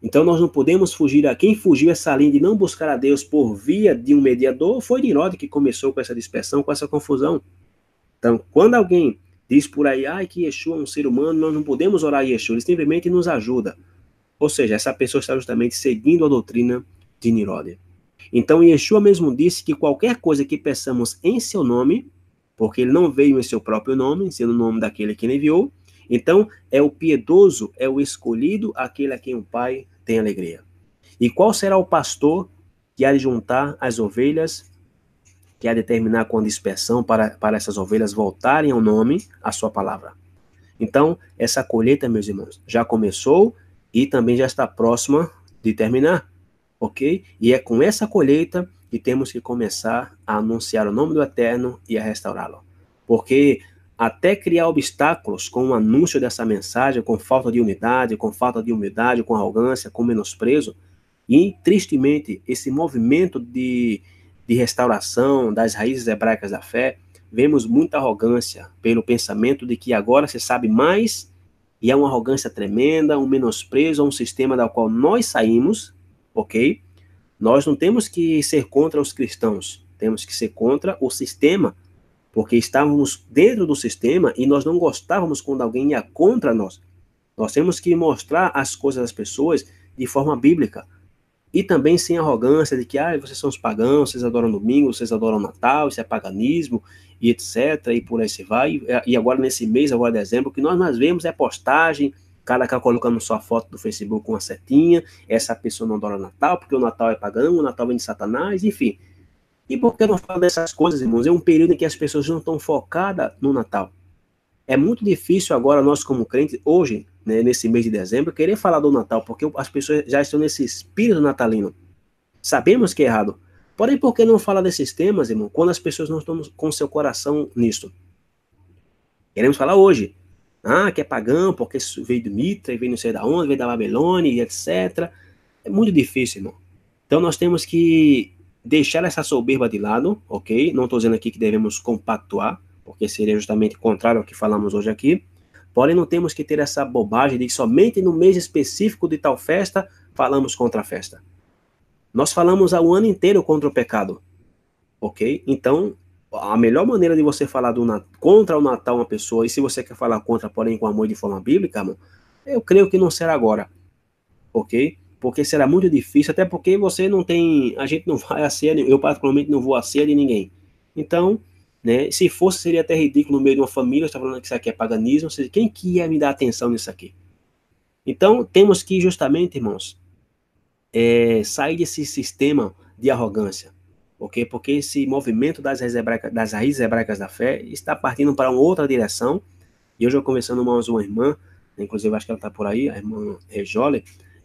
Então nós não podemos fugir a quem fugiu essa linha de não buscar a Deus por via de um mediador, foi Nirode que começou com essa dispersão, com essa confusão. Então, quando alguém diz por aí, que Yeshua é um ser humano, nós não podemos orar a Yeshua, ele simplesmente nos ajuda. Ou seja, essa pessoa está justamente seguindo a doutrina de Nirode. Então, Yeshua mesmo disse que qualquer coisa que peçamos em seu nome, porque ele não veio em seu próprio nome, sendo o nome daquele que ele enviou, então é o piedoso, é o escolhido, aquele a quem o Pai tem alegria. E qual será o pastor que há de juntar as ovelhas, que há de terminar com a dispersão para essas ovelhas voltarem ao nome, à sua palavra? Então, essa colheita, meus irmãos, já começou e também já está próxima de terminar, ok? E é com essa colheita que temos que começar a anunciar o nome do Eterno e a restaurá-lo. Porque até criar obstáculos com o anúncio dessa mensagem, com falta de unidade, com falta de humildade, com arrogância, com menosprezo, e tristemente esse movimento de restauração das raízes hebraicas da fé vemos muita arrogância pelo pensamento de que agora se sabe mais, e é uma arrogância tremenda, um menosprezo a um sistema da qual nós saímos, ok? Nós não temos que ser contra os cristãos, temos que ser contra o sistema, porque estávamos dentro do sistema e nós não gostávamos quando alguém ia contra nós. Nós temos que mostrar as coisas às pessoas de forma bíblica. E também sem arrogância de que vocês são os pagãos, vocês adoram domingo, vocês adoram Natal, isso é paganismo, e etc. E por aí se vai. E agora nesse mês, agora dezembro, o que nós mais vemos é postagem, cada cara colocando sua foto do Facebook com uma setinha, essa pessoa não adora Natal, porque o Natal é pagão, o Natal vem de Satanás, enfim. E por que eu não falo dessas coisas, irmãos? É um período em que as pessoas não estão focadas no Natal. É muito difícil agora, nós como crentes, hoje, né, nesse mês de dezembro, querer falar do Natal, porque as pessoas já estão nesse espírito natalino. Sabemos que é errado. Porém, por que não falar desses temas, irmão, quando as pessoas não estão com seu coração nisto? Queremos falar hoje. Que é pagão, porque isso veio do Mitra, veio não sei da onde, veio da Babilônia, etc. É muito difícil, irmão. Então nós temos que deixar essa soberba de lado, ok? Não estou dizendo aqui que devemos compactuar, porque seria justamente contrário ao que falamos hoje aqui. Porém, não temos que ter essa bobagem de que somente no mês específico de tal festa falamos contra a festa. Nós falamos o ano inteiro contra o pecado, ok? Então, a melhor maneira de você falar contra o Natal uma pessoa, e se você quer falar contra, porém com amor de forma bíblica, irmão, eu creio que não será agora, ok? Porque será muito difícil, até porque você não tem, a gente não vai à ceia, eu particularmente não vou à ceia de ninguém. Então, né, se fosse, seria até ridículo no meio de uma família, você está falando que isso aqui é paganismo, ou seja, quem que ia me dar atenção nisso aqui? Então, temos que justamente, irmãos, sair desse sistema de arrogância, ok? Porque esse movimento das raízes hebraicas da fé está partindo para uma outra direção, e hoje eu conversando com uma irmã, inclusive acho que ela está por aí, a irmã Rejole,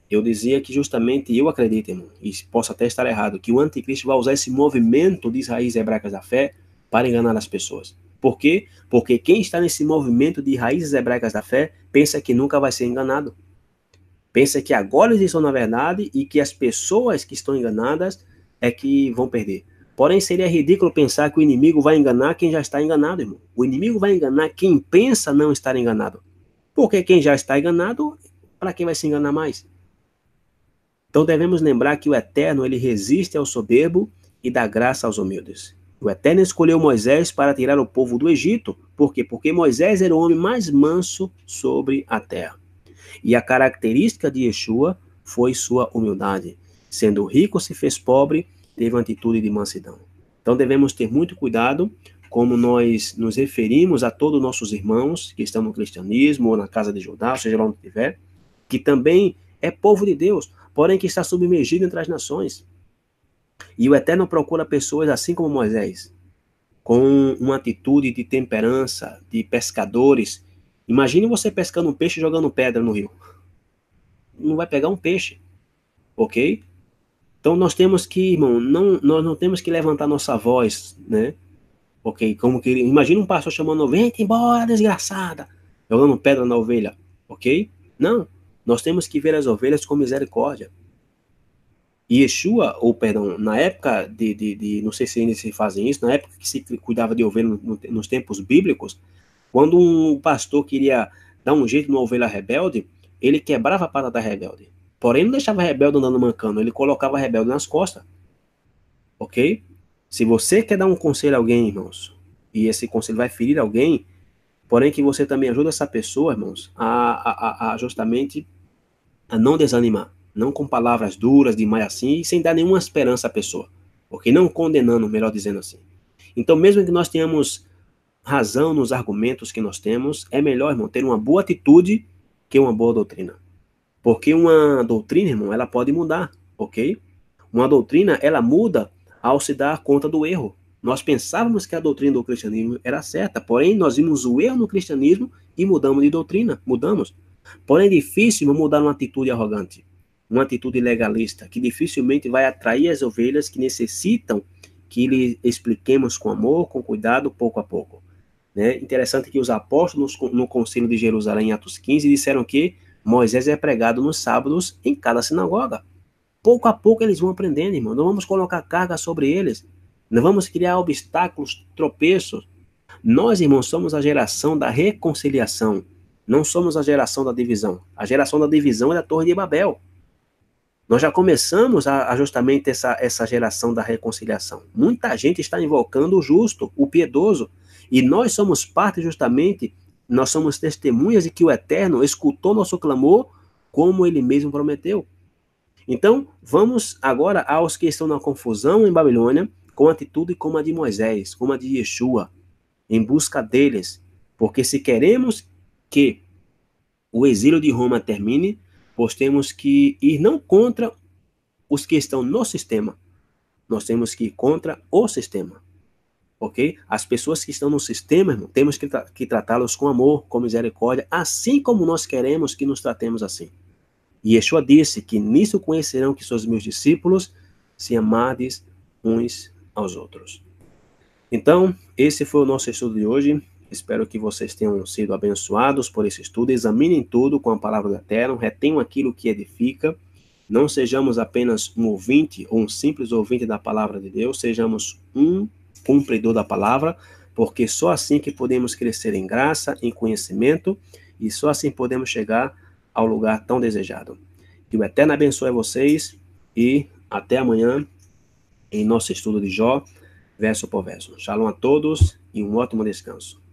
eu dizia que justamente, eu acredito, irmão, e posso até estar errado, que o anticristo vai usar esse movimento de raízes hebraicas da fé para enganar as pessoas. Por quê? Porque quem está nesse movimento de raízes hebraicas da fé pensa que nunca vai ser enganado. Pensa que agora eles estão na verdade e que as pessoas que estão enganadas é que vão perder. Porém, seria ridículo pensar que o inimigo vai enganar quem já está enganado, irmão. O inimigo vai enganar quem pensa não estar enganado. Porque quem já está enganado, para quem vai se enganar mais? Então devemos lembrar que o Eterno, ele resiste ao soberbo e dá graça aos humildes. O Eterno escolheu Moisés para tirar o povo do Egito. Por quê? Porque Moisés era o homem mais manso sobre a terra. E a característica de Yeshua foi sua humildade. Sendo rico, se fez pobre, teve uma atitude de mansidão. Então devemos ter muito cuidado como nós nos referimos a todos os nossos irmãos que estão no cristianismo ou na casa de Judá, seja lá onde estiver, que também é povo de Deus, porém que está submergido entre as nações. E o Eterno procura pessoas assim como Moisés, com uma atitude de temperança, de pescadores. Imagine você pescando um peixe e jogando pedra no rio. Não vai pegar um peixe, ok? Então nós temos que, irmão, nós não temos que levantar nossa voz, né? Ok? Como que imagina um pastor chamando a ovelha, embora, desgraçada, jogando pedra na ovelha, ok? Não, nós temos que ver as ovelhas com misericórdia. E Yeshua, ou perdão, na época não sei se ainda se fazem isso, na época que se cuidava de ovelha nos tempos bíblicos, quando um pastor queria dar um jeito numa ovelha rebelde, ele quebrava a pata da rebelde. Porém, não deixava a rebelde andando mancando, ele colocava a rebelde nas costas. Ok? Se você quer dar um conselho a alguém, irmãos, e esse conselho vai ferir alguém, porém que você também ajuda essa pessoa, irmãos, justamente a não desanimar. Não com palavras duras demais assim, e sem dar nenhuma esperança à pessoa. Ok? Não condenando, melhor dizendo assim. Então, mesmo que nós tenhamos razão nos argumentos que nós temos, é melhor, irmão, ter uma boa atitude que uma boa doutrina. Porque uma doutrina, irmão, ela pode mudar, ok? Uma doutrina, ela muda ao se dar conta do erro. Nós pensávamos que a doutrina do cristianismo era certa, porém nós vimos o erro no cristianismo e mudamos de doutrina, mudamos. Porém é difícil mudar uma atitude arrogante, uma atitude legalista, que dificilmente vai atrair as ovelhas que necessitam que lhe expliquemos com amor, com cuidado, pouco a pouco. Né? Interessante que os apóstolos no concílio de Jerusalém, em Atos 15, disseram que Moisés é pregado nos sábados em cada sinagoga. Pouco a pouco eles vão aprendendo, irmão. Não vamos colocar carga sobre eles. Não vamos criar obstáculos, tropeços. Nós, irmãos, somos a geração da reconciliação. Não somos a geração da divisão. A geração da divisão é da Torre de Babel. Nós já começamos a justamente essa geração da reconciliação. Muita gente está invocando o justo, o piedoso, e nós somos parte justamente, nós somos testemunhas de que o Eterno escutou nosso clamor, como ele mesmo prometeu. Então, vamos agora aos que estão na confusão em Babilônia, com atitude como a de Moisés, como a de Yeshua, em busca deles. Porque se queremos que o exílio de Roma termine, pois temos que ir não contra os que estão no sistema, nós temos que ir contra o sistema. Ok? As pessoas que estão no sistema, irmão, temos que tratá-los com amor, com misericórdia, assim como nós queremos que nos tratemos assim. E Yeshua disse que nisso conhecerão que sois meus discípulos, se amardes uns aos outros. Então, esse foi o nosso estudo de hoje. Espero que vocês tenham sido abençoados por esse estudo. Examinem tudo com a palavra do Eterno, retenham aquilo que edifica. Não sejamos apenas um ouvinte ou um simples ouvinte da palavra de Deus, sejamos um cumpridor da palavra, porque só assim que podemos crescer em graça, em conhecimento, e só assim podemos chegar ao lugar tão desejado. Que o Eterno abençoe vocês e até amanhã em nosso estudo de Jó, verso por verso. Shalom a todos e um ótimo descanso.